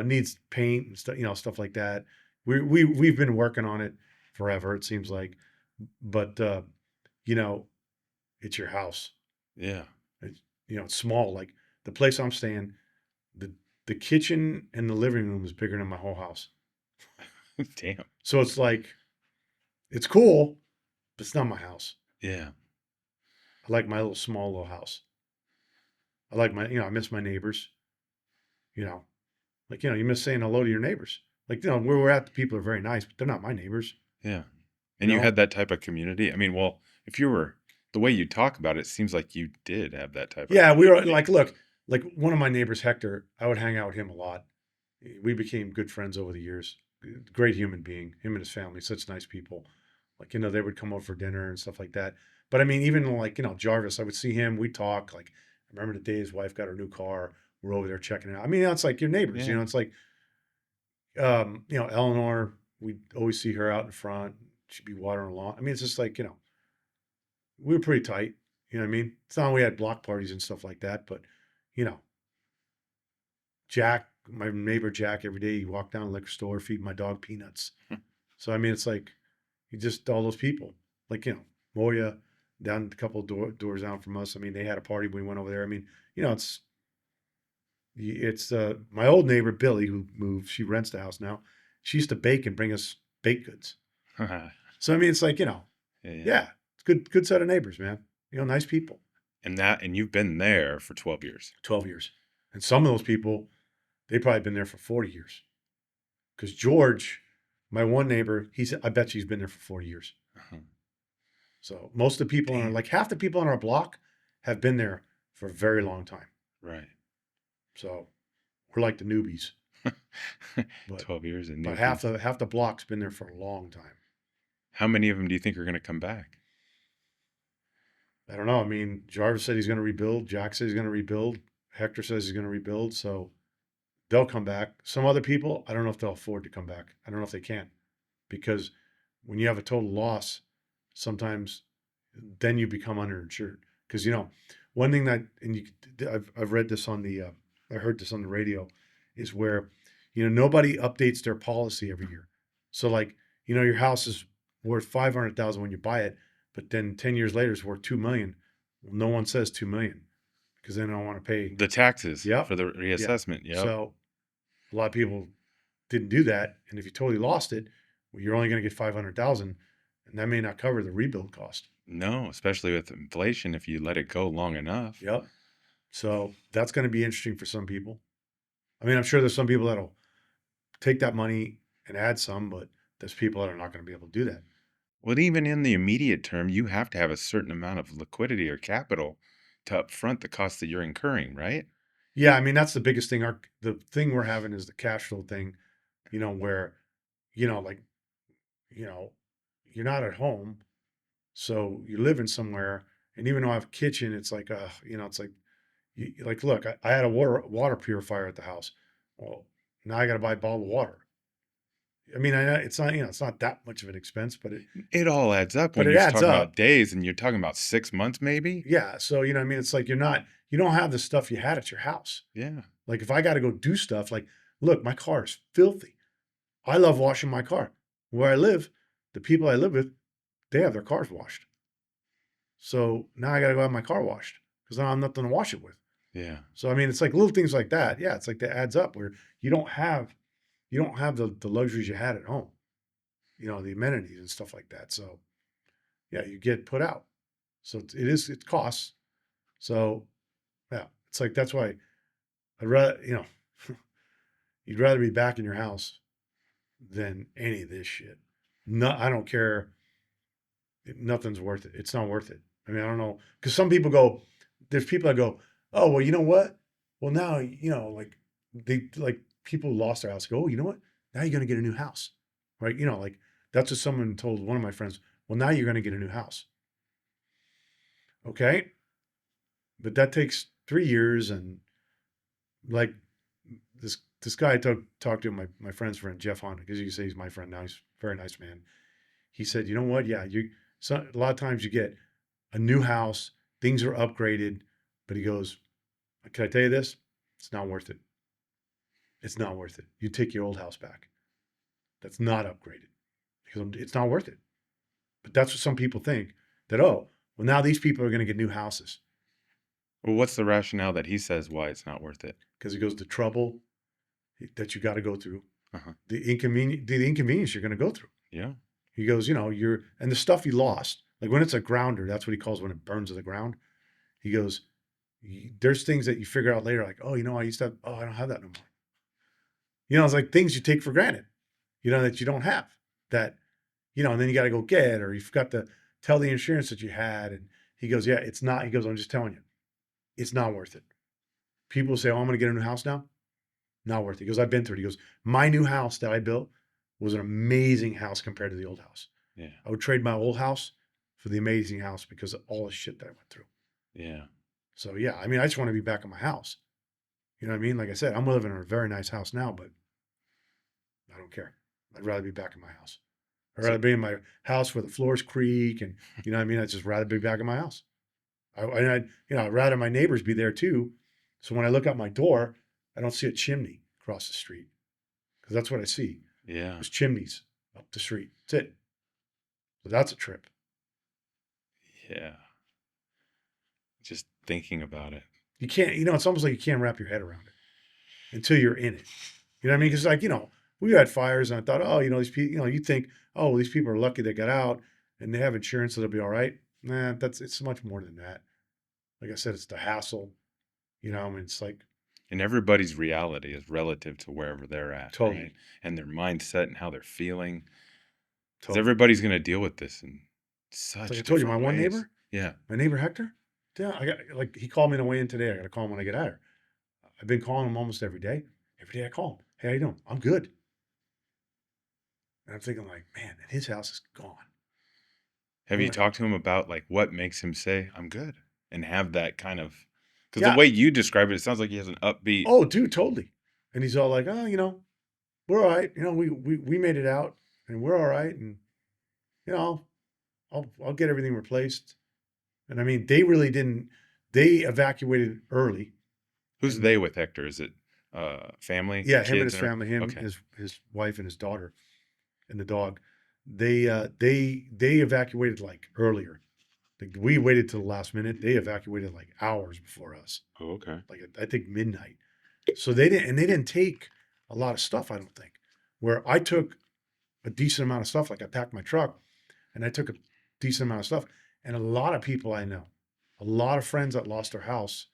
needs paint and stuff, stuff like that. We've been working on it forever, it seems like, but you know, it's your house. Yeah. It's, it's small. Like the place I'm staying, the the kitchen and the living room is bigger than my whole house. Damn. So it's like it's cool, but it's not my house. Yeah. I like my little small little house. I like my, I miss my neighbors. You know, like you miss saying hello to your neighbors. Like where we're at, the people are very nice, but they're not my neighbors. Yeah. You And you know, had that type of community. I mean, well, if you were the way you talk about it, seems like you did have that type of yeah, we were community. like, look, like one of my neighbors, Hector. I would hang out with him a lot. We became good friends over the years. Great human being, him and his family, such nice people. Like, they would come over for dinner and stuff like that. But I mean, even like, Jarvis, I would see him, we'd talk. Like, I remember the day his wife got her new car. We're over there checking it out. I mean, it's like your neighbors, Yeah. it's like, Eleanor, we'd always see her out in front. She'd be watering the lawn. I mean, it's just like, we were pretty tight. You know what I mean? It's not we had block parties and stuff like that, but, you know, Jack, my neighbor Jack, every day he walked down to the liquor store, feed my dog peanuts. So I mean, it's like you just all those people, like Moya, down a couple of doors down from us. I mean, they had a party. We went over there. I mean, it's my old neighbor Billy who moved. She rents the house now. She used to bake and bring us baked goods. Yeah. So I mean, it's like Yeah. yeah, it's good set of neighbors, man. Nice people. And you've been there for 12 years. 12 years, and some of those people they probably been there for 40 years. Because George, my one neighbor, I bet you he's been there for 40 years. Uh-huh. So most of the people Damn. like half the people on our block have been there for a very long time. Right. So we're like the newbies, but 12 years and half newbies. the block's been there for a long time. How many of them do you think are going to come back? I don't know. I mean, Jarvis said he's going to rebuild. Jack says he's going to rebuild. Hector says he's going to rebuild. So they'll come back. Some other people, I don't know if they'll afford to come back. I don't know if they can, because when you have a total loss, sometimes then you become underinsured. Because one thing that, and I've read this on the I heard this on the radio, is where nobody updates their policy every year. So like your house is worth 500,000 when you buy it, but then 10 years later it's worth 2 million. Well, no one says 2 million because they don't want to pay. The taxes Yep, for the yeah. reassessment. Yep. So a lot of people didn't do that, and if you totally lost it, well, you're only going to get 500,000, and that may not cover the rebuild cost. No, especially with inflation, if you let it go long enough. Yep. So that's going to be interesting for some people. I mean, I'm sure there's some people that'll take that money and add some, but there's people that are not going to be able to do that. Well, even in the immediate term, you have to have a certain amount of liquidity or capital to upfront the costs that you're incurring, right? Yeah, I mean that's the biggest thing. The thing we're having is the cash flow thing, where like you know you're not at home, so you're living somewhere, and even though I have a kitchen, it's like it's like like look, I had a water purifier at the house. Well, now I got to buy bottled water. I mean, I know it's not, it's not that much of an expense, It all adds up but when it you're adds talking up. about days and you're talking about 6 months maybe? Yeah. So, I mean, it's like you don't have the stuff you had at your house. Yeah. Like if I got to go do stuff, like, look, my car is filthy. I love washing my car. Where I live, the people I live with, they have their cars washed. So now I got to go have my car washed because I don't have nothing to wash it with. Yeah. So I mean, it's like little things like that. Yeah, it's like that adds up where you don't have the luxuries you had at home, the amenities and stuff like that. So yeah, you get put out. So it costs. So yeah, it's like that's why I'd rather you'd rather be back in your house than any of this shit. No, I don't care. Nothing's worth it. It's not worth it. I mean, I don't know because some people go. There's people that go, oh well, you know what? Well now like they like people who lost their house go, oh, you know what? Now you're gonna get a new house, right? Like that's what someone told one of my friends. Well, now you're gonna get a new house. Okay, but that takes 3 years, and like this guy I talked to, my friend's friend Jeff Honda, because you can say he's my friend now. He's a very nice man. He said, you know what? Yeah, a lot of times you get a new house, things are upgraded, but he goes, can I tell you this? It's not worth it. It's not worth it. You take your old house back. That's not upgraded because it's not worth it. But that's what some people think that, oh, well, now these people are going to get new houses Well, what's the rationale that he says why it's not worth it? because he goes, the trouble that you got to go through, Uh-huh. the inconvenience you're going to go through. Yeah. He goes, and the stuff he lost, like when it's a grounder, that's what he calls when it burns to the ground. He goes, there's things that you figure out later, like, oh, I used to have, oh, I don't have that no more. It's like things you take for granted, that you don't have that, and then you got to go get, or you forgot to tell the insurance that you had. And he goes, yeah, it's not, he goes, I'm just telling you, it's not worth it. People say, oh, I'm going to get a new house now. Not worth it. He goes, I've been through it. He goes, my new house that I built was an amazing house compared to the old house. Yeah. I would trade my old house for the amazing house because of all the shit that I went through. Yeah. So yeah, I mean, I just want to be back in my house. You know what I mean? Like I said, I'm living in a very nice house now, but I don't care. I'd rather be back in my house. I'd So rather be in my house where the floors creak, and you know what I mean? I'd just rather be back in my house. I'd rather my neighbors be there too. So when I look out my door, I don't see a chimney across the street because that's what I see. yeah. There's chimneys up the street. That's it. So that's a trip. Yeah. Just thinking about it. You can't, it's almost like you can't wrap your head around it until you're in it. You know what I mean? Because like, we had fires and I thought, oh, these people, you think, oh, these people are lucky they got out and they have insurance, so they'll be all right. Nah, it's much more than that. Like I said, it's the hassle. I mean, it's like And everybody's reality is relative to wherever they're at, right? totally, And their mindset and how they're feeling. Because totally. everybody's going to deal with this in It's like I such told you, my different one ways. neighbor, Yeah. my neighbor Hector, yeah, I got like he called me on the way in today. I got to call him when I get out here. I've been calling him almost every day. Every day I call him. Hey, how you doing? I'm good. And I'm thinking like, man, and his house is gone. Have I'm you like, talked to him about like what makes him say, I'm good? And have that kind of, because the yeah, way you describe it, it sounds like he has an upbeat. oh, dude, totally. And he's all like, oh, we're all right. We made it out and we're all right. And, you know, I'll get everything replaced. And I mean, they really didn't, they evacuated early. Who's And they with Hector? Is it family, yeah, him and kids, his and family, him, okay. his wife and his daughter and the dog, they evacuated like earlier. Like we waited till the last minute. They evacuated like hours before us, Oh, okay. like I think midnight. So they didn't take a lot of stuff. I don't think. Where I took a decent amount of stuff, like I packed my truck, and I took a decent amount of stuff, and a lot of people I know, a lot of friends that lost their house,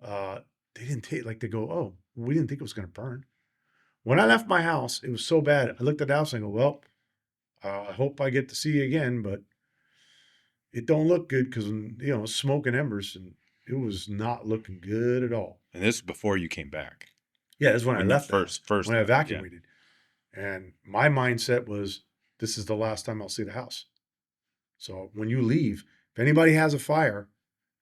uh, they didn't take like they go, oh, we didn't think it was going to burn. When I left my house, it was so bad. I looked at the house and I go, well, I hope I get to see you again, but it don't look good because smoke and embers, and it was not looking good at all. And this is before you came back. Yeah, this is when I When you left the house, first when I left. Yeah. evacuated, and my mindset was, this is the last time I'll see the house. So when you leave, if anybody has a fire,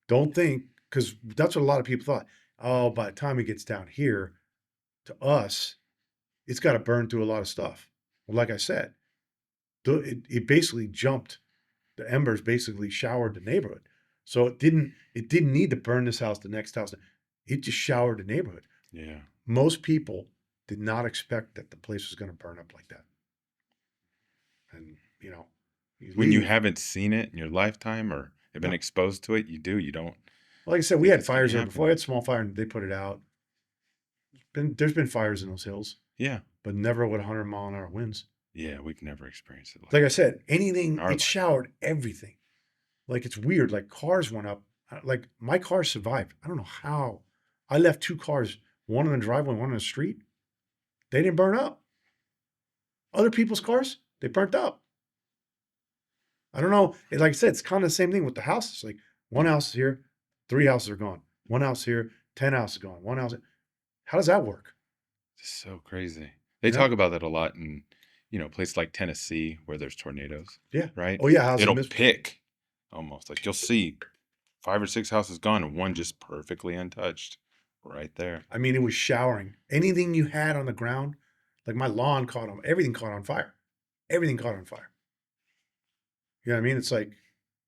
don't think, because that's what a lot of people thought. Oh, by the time it gets down here to us, it's got to burn through a lot of stuff. Well, like I said, it basically jumped. The embers basically showered the neighborhood. So it didn't need to burn this house, the next house. It just showered the neighborhood. Yeah. Most people did not expect that the place was going to burn up like that. And you When you leave. haven't seen it in your lifetime or have been No, exposed to it, you don't like I said, we think had it's gonna fires there before. happen. I had small fire and they put it out. There's been fires in those hills, Yeah. but never with 100-mile-an-hour winds. Yeah, we've never experienced it like Like I that said, in anything, our it lifetime. showered everything. Like it's weird. Like cars went up. Like my car survived. I don't know how. I left two cars, one in the driveway, one on the street. They didn't burn up. Other people's cars, they burnt up. I don't know. Like I said, it's kind of the same thing with the houses. Like one house is here, three houses are gone. One house here, 10 houses gone. One house. How does that work? It's so crazy. They You know? talk about that a lot in, places like Tennessee where there's tornadoes, Yeah. right? Oh yeah, houses It'll miss. pick almost like you'll see 5 or 6 houses gone and one just perfectly untouched right there. I mean, it was showering. Anything you had on the ground, like my lawn caught on, everything caught on fire. Everything caught on fire. You know what I mean? It's like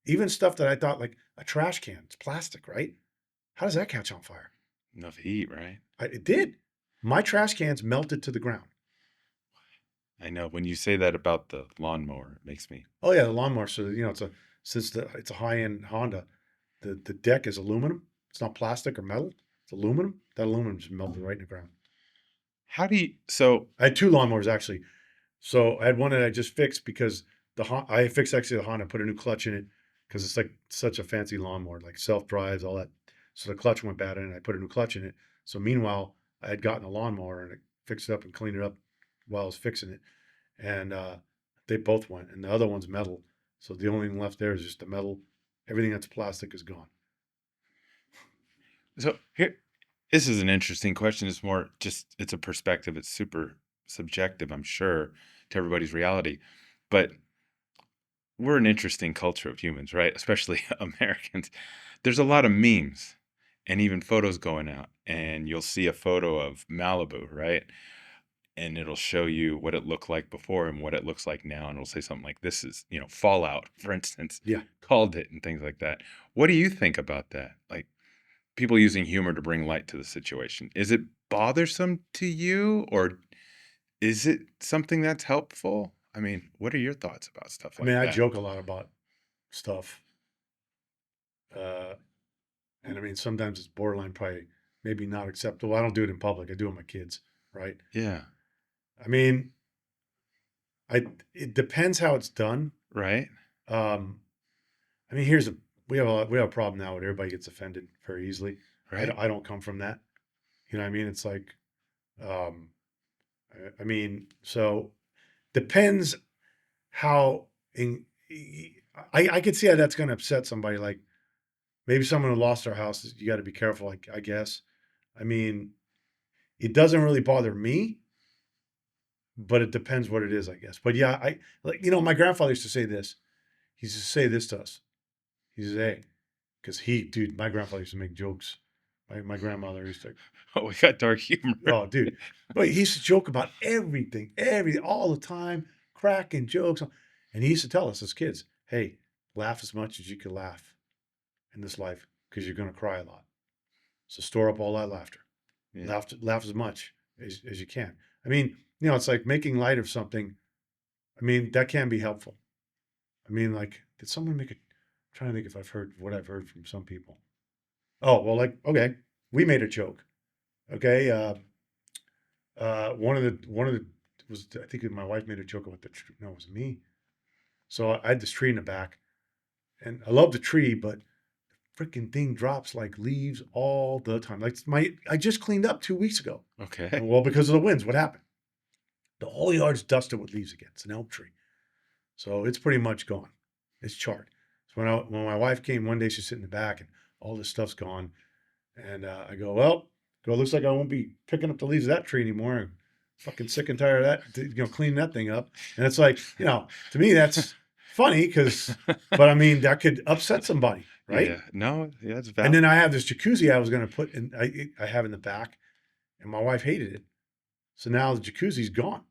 even stuff that I thought like a trash can, it's plastic, right? How does that catch on fire? Enough heat, right? It did. My trash cans melted to the ground. I know when you say that about the lawnmower, it makes me. Oh yeah, the lawnmower. So it's a high end Honda. The deck is aluminum. It's not plastic or metal. It's aluminum. That aluminum just melted right in the ground. How do you? So I had two lawnmowers actually. So I had one that I just fixed because I fixed actually the Honda, put a new clutch in it because it's like such a fancy lawnmower, like self drives, all that. So the clutch went bad in it. I put a new clutch in it. So meanwhile, I had gotten a lawnmower and I fixed it up and cleaned it up while I was fixing it. And they both went. And the other one's metal. So the only thing left there is just the metal. Everything that's plastic is gone. so here, this is an interesting question. It's more just it's a perspective. It's super subjective, I'm sure, to everybody's reality, but we're an interesting culture of humans, right? Especially Americans. There's a lot of memes and even photos going out, and you'll see a photo of Malibu, right? And it'll show you what it looked like before and what it looks like now. And it'll say something like, this is, Fallout, for instance, Yeah. called it and things like that. What do you think about that? Like people using humor to bring light to the situation. Is it bothersome to you or is it something that's helpful? I mean, what are your thoughts about stuff I mean, like I that? joke a lot about stuff. Uh, and I mean, sometimes it's borderline probably maybe not acceptable. I don't do it in public. I do it with my kids, right? Yeah. I mean, it depends how it's done. Right. Um, I mean, we have a problem now where everybody gets offended very easily. Right. I don't come from that. You know what I mean? It's like, um, I mean, so depends how in, I could see how that's going to upset somebody. Like maybe someone who lost their house. You got to be careful. Like I guess. I mean, it doesn't really bother me, but it depends what it is, I guess. But yeah, I like my grandfather used to say this. He used to say this to us. He says, "Hey," because dude, my grandfather used to make jokes. My grandmother used to, Oh, we got dark humor. oh, dude, but he used to joke about everything, all the time, cracking jokes, and he used to tell us as kids, "Hey, laugh as much as you can laugh in this life, because you're gonna cry a lot. So store up all that laughter. Yeah. Laugh as much as you can." I mean, it's like making light of something. I mean, that can be helpful. I mean, like, did someone make a? I'm trying to think if I've heard what I've heard from some people. Oh well, like okay, we made a joke. Okay, one of the was I think my wife made a joke about the tree. No, it was me. So I had this tree in the back, and I love the tree, but the freaking thing drops like leaves all the time. Like I just cleaned up 2 weeks ago. Okay. Well, because of the winds, what happened? The whole yard's dusted with leaves again. It's an elm tree. So it's pretty much gone. It's charred. So when my wife came one day, she's sitting in the back and all this stuff's gone. And I go, well, looks like I won't be picking up the leaves of that tree anymore. I'm fucking sick and tired of that, cleaning that thing up. And it's like, to me, that's funny but I mean, that could upset somebody, right? Yeah. No, yeah, it's And valid. then I have this jacuzzi I was going to put in, I have in the back, and my wife hated it. So now the jacuzzi's gone.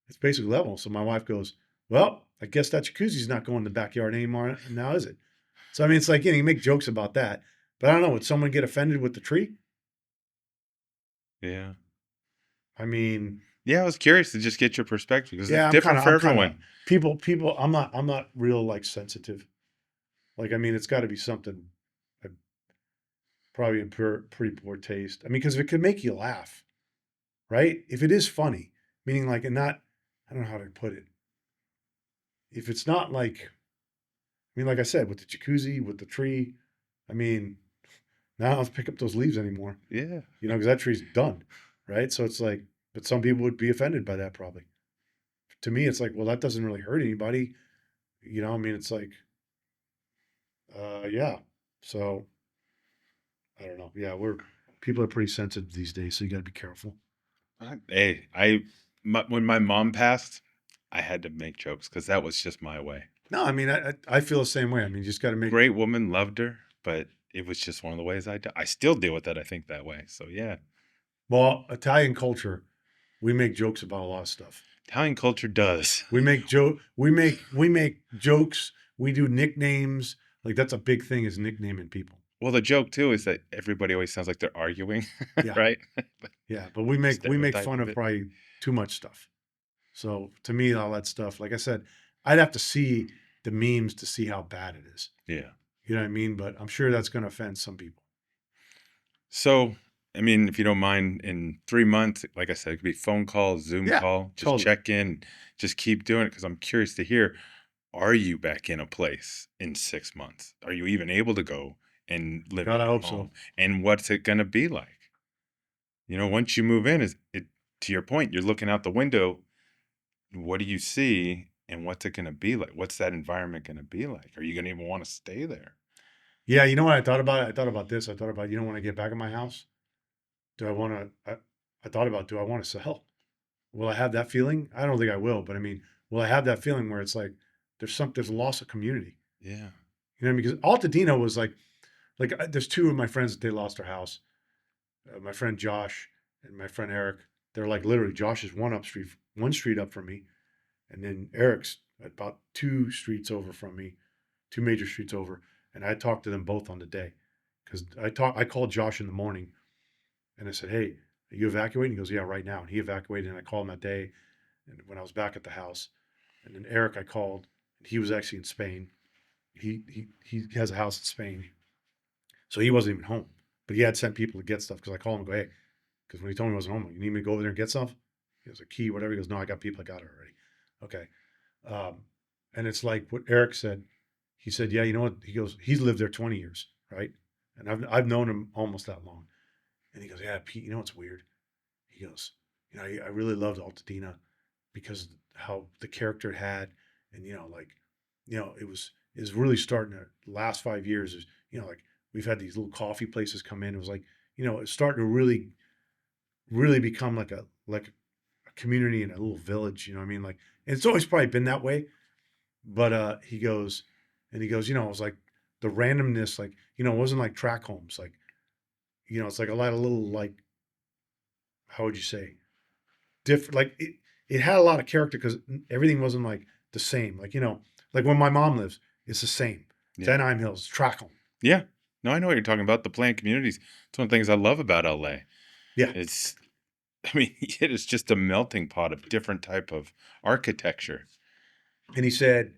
It's basically level. So my wife goes, well, I guess that jacuzzi's not going in the backyard anymore now, is it? So, I mean, it's like, you make jokes about that. But I don't know. Would someone get offended with the tree? Yeah. I mean, Yeah, I was curious to just get your perspective because it's yeah, different for I'm kind of everyone. people. I'm not real like sensitive. Like, I mean, it's got to be something uh, probably in pretty poor taste. I mean, because if it could make you laugh, right? If it is funny, meaning like, and not, I don't know how to put it. If it's not like, I mean, like I said, with the jacuzzi, with the tree, I mean, now I don't have to pick up those leaves anymore, Yeah. because that tree's done, right? So it's like, but some people would be offended by that probably. To me, it's like, well, that doesn't really hurt anybody. I mean, it's like, yeah. So I don't know. Yeah, people are pretty sensitive these days, so you got to be careful. Hey, when my mom passed, I had to make jokes because that was just my way. No, I mean, I feel the same way. I mean, you just got to make. Great woman, loved her, but it was just one of the ways I still deal with it. I think that way. So yeah, Well, Italian culture, we make jokes about a lot of stuff. Italian culture does. We make jokes. We do nicknames. Like that's a big thing is nicknaming people. Well, the joke too is that everybody always sounds like they're arguing, Yeah, right? yeah. But we make Stereotype fun of of it. probably too much stuff. So to me, all that stuff, like I said, I'd have to see the memes to see how bad it is. Yeah. You know what I mean? But I'm sure that's going to offend some people. So, I mean, if you don't mind, in 3 months, like I said, it could be phone call, Zoom Yeah, call, just totally. check in, just keep doing it because I'm curious to hear, are you back in a place in 6 months? Are you even able to go and live God, at I your hope so. home? And what's it going to be like? Once you move in, is it to your point, you're looking out the window, what do you see and what's it going to be like? What's that environment going to be like? Are you going to even want to stay there? Yeah, you know what I thought about? I thought about this. I thought about, when I get back in my house, do I want to, I thought about, do I want to sell? Will I have that feeling? I don't think I will, but I mean, will I have that feeling where it's like, there's a loss of community, Yeah. because Altadena was like, there's two of my friends that they lost their house. My friend Josh and my friend Eric, they're like literally Josh is one street up from me. And then Eric's about two streets over from me, two major streets over. And I talked to them both on the day because I called Josh in the morning and I said, hey, are you evacuating? He goes, yeah, right now. And he evacuated and I called him that day. And when I was back at the house, and then Eric, I called, and he was actually in Spain. He has a house in Spain, so he wasn't even home. But he had sent people to get stuff because I called him and go, hey, because when he told me he wasn't home, you need me to go over there and get stuff? He has a key, whatever. He goes, no, I got people. I got it already. Okay. Um, and it's like what Eric said. He said, yeah, you know what? He goes, he's lived there 20 years, right? And I've known him almost that long. And he goes, yeah, Pete, you know what's weird? He goes, I really loved Altadena because how the character it had, and like, it was really starting to last 5 years. Is like we've had these little coffee places come in. It was like it's starting to really, really become like a community and a little village. You know what I mean? Like, and it's always probably been that way. But he goes, it was like the randomness, like it wasn't like track homes, like it's like a lot of little like how would you say different like it had a lot of character because everything wasn't like the same. Like like when my mom lives, it's the same. Yeah. Denheim Hills, track home. Yeah. No, I know what you're talking about. The planned communities. It's one of the things I love about LA. Yeah, It's, I mean, it is just a melting pot of different type of architecture. and he said,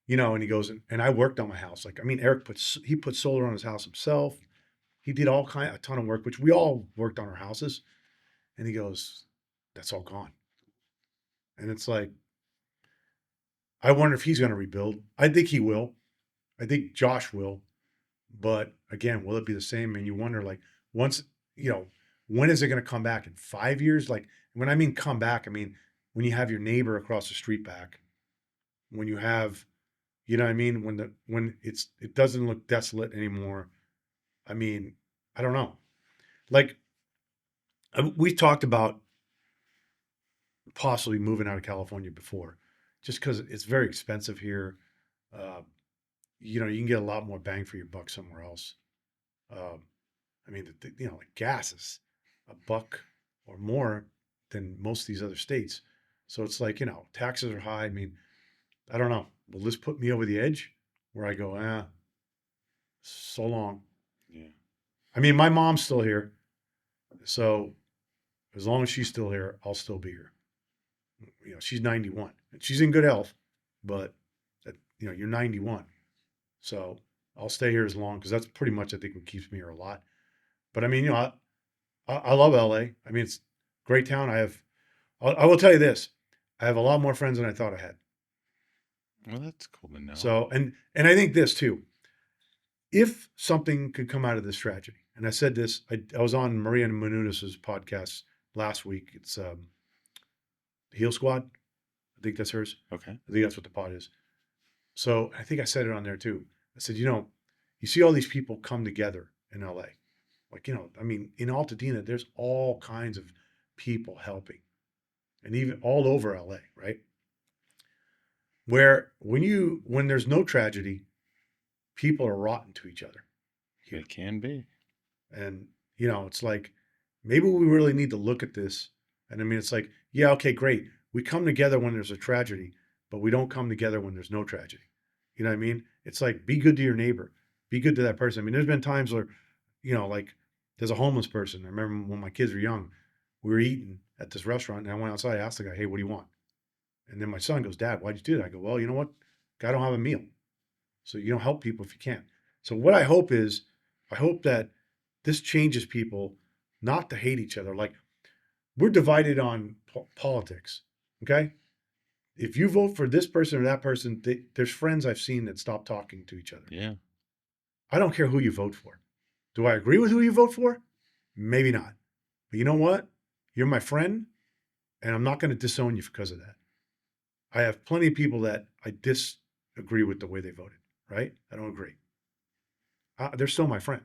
and he goes, and I worked on my house. Like I mean, Eric he put solar on his house himself. He did a ton of work, which we all worked on our houses. And he goes, that's all gone. And it's like I wonder if he's going to rebuild. I think he will. I think Josh will. But again, will it be the same? And you wonder, like, once, you know, when is it going to come back? In 5 years? Like, when I mean come back, I mean when you have your neighbor across the street back, when you have, you know what I mean? When it doesn't look desolate anymore. I mean, I don't know. Like, we talked about possibly moving out of California before, just because it's very expensive here. Uh, you can get a lot more bang for your buck somewhere else. Um, I mean, like gas is $1 or more than most of these other states. So it's like, taxes are high. I mean, I don't know. Will this put me over the edge where I go, so long? Yeah. I mean, my mom's still here. So as long as she's still here, I'll still be here. She's 91 and she's in good health, but you're 91. So I'll stay here as long because that's pretty much, I think, what keeps me here a lot. But I mean, I love LA. I mean, it's a great town. I will tell you this. I have a lot more friends than I thought I had. Well, that's cool to know. So, and I think this too, if something could come out of this tragedy, and I said this, I was on Maria Menounos' podcast last week. It's Heal Squad. I think that's hers. Okay. I think that's what the pod is. So I think I said it on there too. I said, you see all these people come together in LA. Like, I mean, in Altadena, there's all kinds of people helping. And even all over LA, right? Where when there's no tragedy, people are rotten to each other. Here. It can be. And, it's like, maybe we really need to look at this. And I mean, it's like, yeah, okay, great. We come together when there's a tragedy, but we don't come together when there's no tragedy. You know what I mean? It's like, be good to your neighbor. Be good to that person. I mean, there's been times where, like there's a homeless person. I remember when my kids were young, we were eating at this restaurant and I went outside, I asked the guy, hey, what do you want? And then my son goes, Dad, why'd you do that? I go, well, you know what? Guy don't have a meal. So help people if you can. So what I hope is, I hope that this changes people not to hate each other. Like, we're divided on politics. Okay. If you vote for this person or that person, there's friends I've seen that stop talking to each other. Yeah. I don't care who you vote for. Do I agree with who you vote for? Maybe not. But you know what? You're my friend, and I'm not going to disown you because of that. I have plenty of people that I disagree with the way they voted, right? I don't agree. They're still my friend.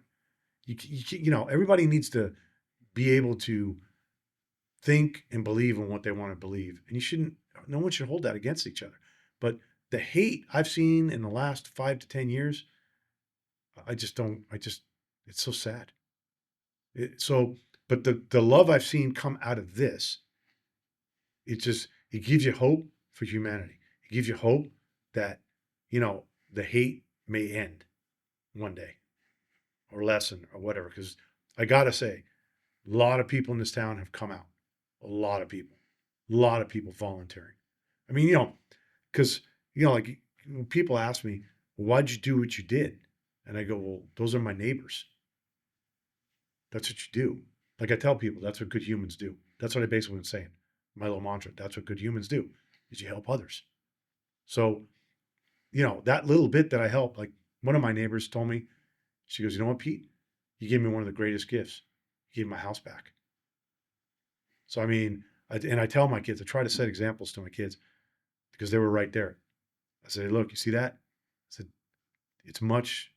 Everybody needs to be able to think and believe in what they want to believe. And no one should hold that against each other. But the hate I've seen in the last 5 to 10 years, it's so sad. But the love I've seen come out of this, it gives you hope for humanity. It gives you hope that, the hate may end one day or lessen or whatever. Because I got to say, a lot of people in this town have come out. A lot of people volunteering. I mean, because, like when people ask me, well, why'd you do what you did? And I go, well, those are my neighbors. That's what you do. Like I tell people, that's what good humans do. That's what I basically been saying. My little mantra, that's what good humans do, is you help others. So, that little bit that I help, like one of my neighbors told me, she goes, you know what, Pete? You gave me one of the greatest gifts. You gave my house back. So, I mean, I tell my kids, I try to set examples to my kids because they were right there. I said, look, you see that? I said, it's much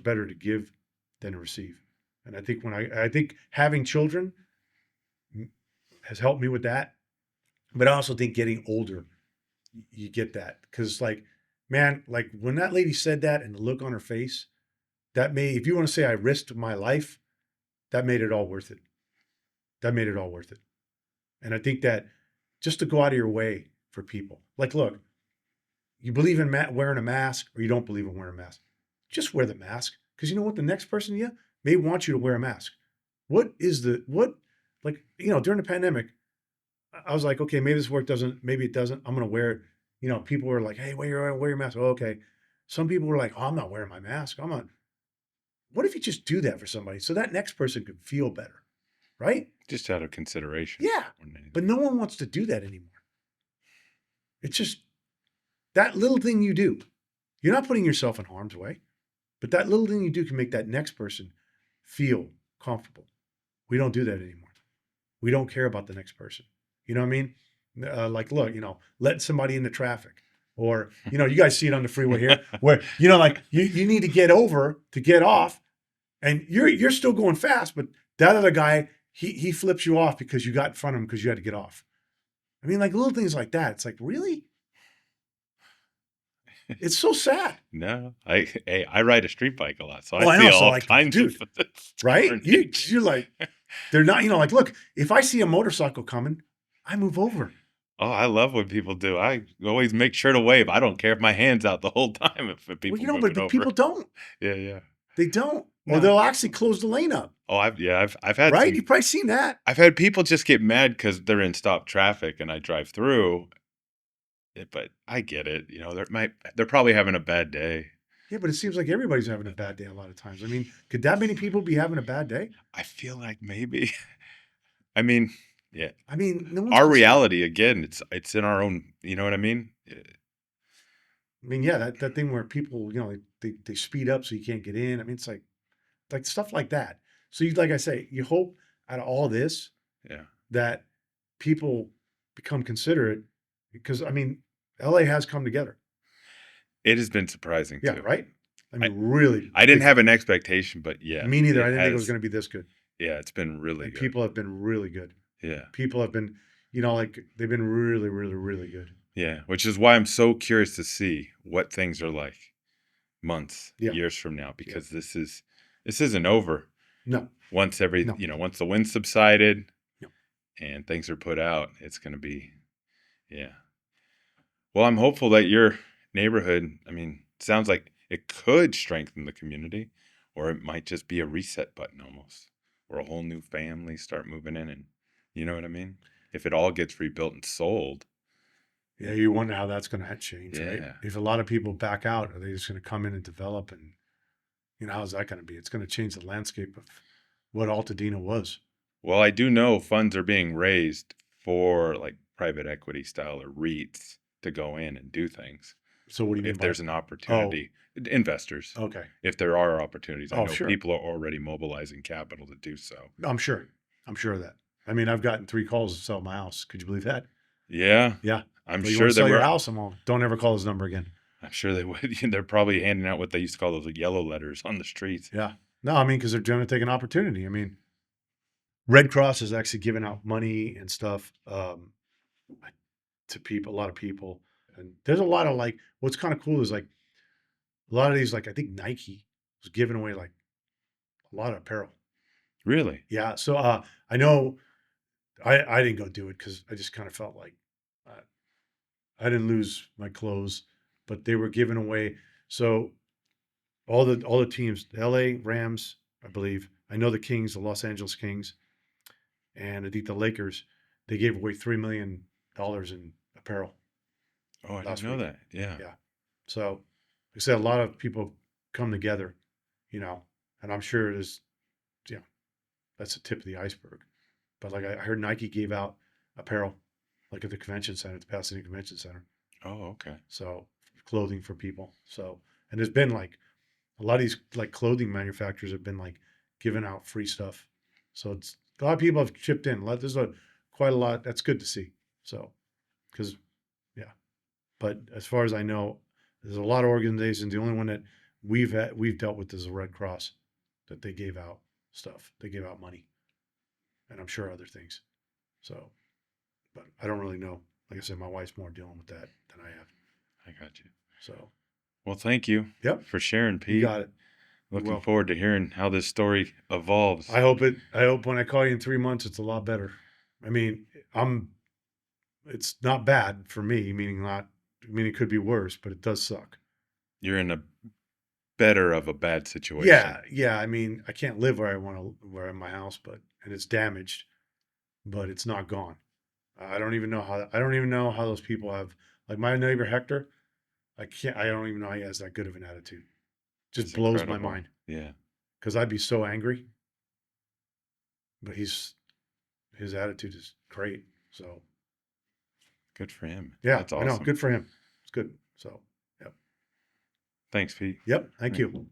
better to give than to receive. And I think I think having children has helped me with that. But I also think getting older, you get that. Because like, man, like when that lady said that and the look on her face, if you want to say I risked my life, that made it all worth it. That made it all worth it. And I think that just to go out of your way for people, like, look, you believe in wearing a mask or you don't believe in wearing a mask, just wear the mask. Because you know what? The next person may want you to wear a mask. During the pandemic, I was like, okay, maybe this work doesn't, maybe it doesn't. I'm going to wear it. People were like, hey, wear your mask. Oh, okay. Some people were like, oh, I'm not wearing my mask. What if you just do that for somebody so that next person could feel better, right? Just out of consideration. Yeah. But no one wants to do that anymore. It's just that little thing you do. You're not putting yourself in harm's way, but that little thing you do can make that next person feel comfortable. We don't do that anymore. We don't care about the next person. You know what I mean? Look, letting somebody into traffic. Or, you guys see it on the freeway here where, you need to get over to get off and you're still going fast, but that other guy, he flips you off because you got in front of him because you had to get off. I mean, like little things like that. It's like, really? It's so sad. No, I ride a street bike a lot, so I see know, all kinds of right? You're like, they're not, look, if I see a motorcycle coming, I move over. Oh, I love when people do. I always make sure to wave. I don't care if my hand's out the whole time if Well, people but moving over. people don't. Yeah, yeah. They don't, or No. they'll actually close the lane up. Oh, I've had Right? some. You've probably seen that. I've had people just get mad because they're in stop traffic and I drive through. But I get it. They're probably having a bad day. Yeah, but it seems like everybody's having a bad day a lot of times. I mean, could that many people be having a bad day? I feel like maybe. I mean, yeah. I mean, no one's Our considered. reality again. It's in our own. You know what I mean? I mean, yeah, that thing where people, they speed up so you can't get in. I mean, it's like stuff like that. So you, like I say, you hope out of all this Yeah. that people become considerate because I mean, LA has come together. It has been surprising Yeah, too. right. I I mean, really I didn't big have time. an expectation, but yeah, Me neither. I it didn't think it was has. going to be this good. Yeah, it's been really And good. people have been really good. Yeah. People have been, like they've been really, really, really good. Yeah, which is why I'm so curious to see what things are like months, Yeah. years from now, Yeah. because this isn't over. No. Once No. once the wind subsided No. and things are put out, it's going to be, yeah. Well, I'm hopeful that your neighborhood, I mean, sounds like it could strengthen the community, or it might just be a reset button almost, where a whole new family start moving in, and you know what I mean? If it all gets rebuilt and sold, Yeah, you wonder how that's going to change, right? yeah. If a lot of people back out, are they just going to come in and develop? And how's that going to be? It's going to change the landscape of what Altadena was. Well, I do know funds are being raised for like private equity style or REITs to go in and do things. So what do you mean If by? there's an Oh, opportunity, investors, okay. if there are opportunities, I Oh, know sure. people are already mobilizing capital to do so. I'm sure. I'm sure of that. I mean, I've gotten 3 calls to sell my house. Could you believe that? Yeah, Yeah. I'm Well, you want sure to they sell your were. house? Don't ever call this number again. I'm sure they would. They're probably handing out what they used to call those like yellow letters on the streets. Yeah. No, I mean, because they're trying to take an opportunity. I mean, Red Cross is actually giving out money and stuff to people, a lot of people. And there's a lot of like, what's kind of cool is like a lot of these, like, I think Nike was giving away like a lot of apparel. Really? Yeah. So I know I didn't go do it because I just kind of felt like uh, I didn't lose my clothes, but they were giving away. So all the teams, the LA Rams, I believe. I know the Kings, the Los Angeles Kings, and I think the Lakers, they gave away $3 million in apparel Oh, I didn't last know week. that. Yeah. Yeah. So like I said, a lot of people come together, you know, and I'm sure it is, yeah, that's the tip of the iceberg. But like I heard Nike gave out apparel, like at the convention center, at the Pasadena Convention Center. Oh, okay. So clothing for people. So, and there's been like a lot of these like clothing manufacturers have been like giving out free stuff. So it's a lot of people have chipped in. There's quite a lot. That's good to see. So, because yeah, but as far as I know, there's a lot of organizations. The only one that we've dealt with is the Red Cross, that they gave out stuff. They gave out money, and I'm sure other things. So, but I don't really know. Like I said, my wife's more dealing with that than I have. I got you. So, Well, thank you yep, for sharing, you Pete. got it. You're Looking welcome. forward to hearing how this story evolves. I hope when I call you in 3 months, it's a lot better. I mean, it's not bad for me, it could be worse, but it does suck. You're in a better of a bad situation. Yeah. Yeah. I mean, I can't live where I want to, where in my house, and it's damaged, but it's not gone. I don't even know how those people have, like my neighbor Hector, I don't even know how he has that good of an attitude. Just It's blows my incredible. mind Yeah. because I'd be so angry, but his attitude is great. So, Good for him. yeah, That's I know. awesome. Good for him. It's good. So, yep. Thanks, Pete. Yep. Thank Thanks. you.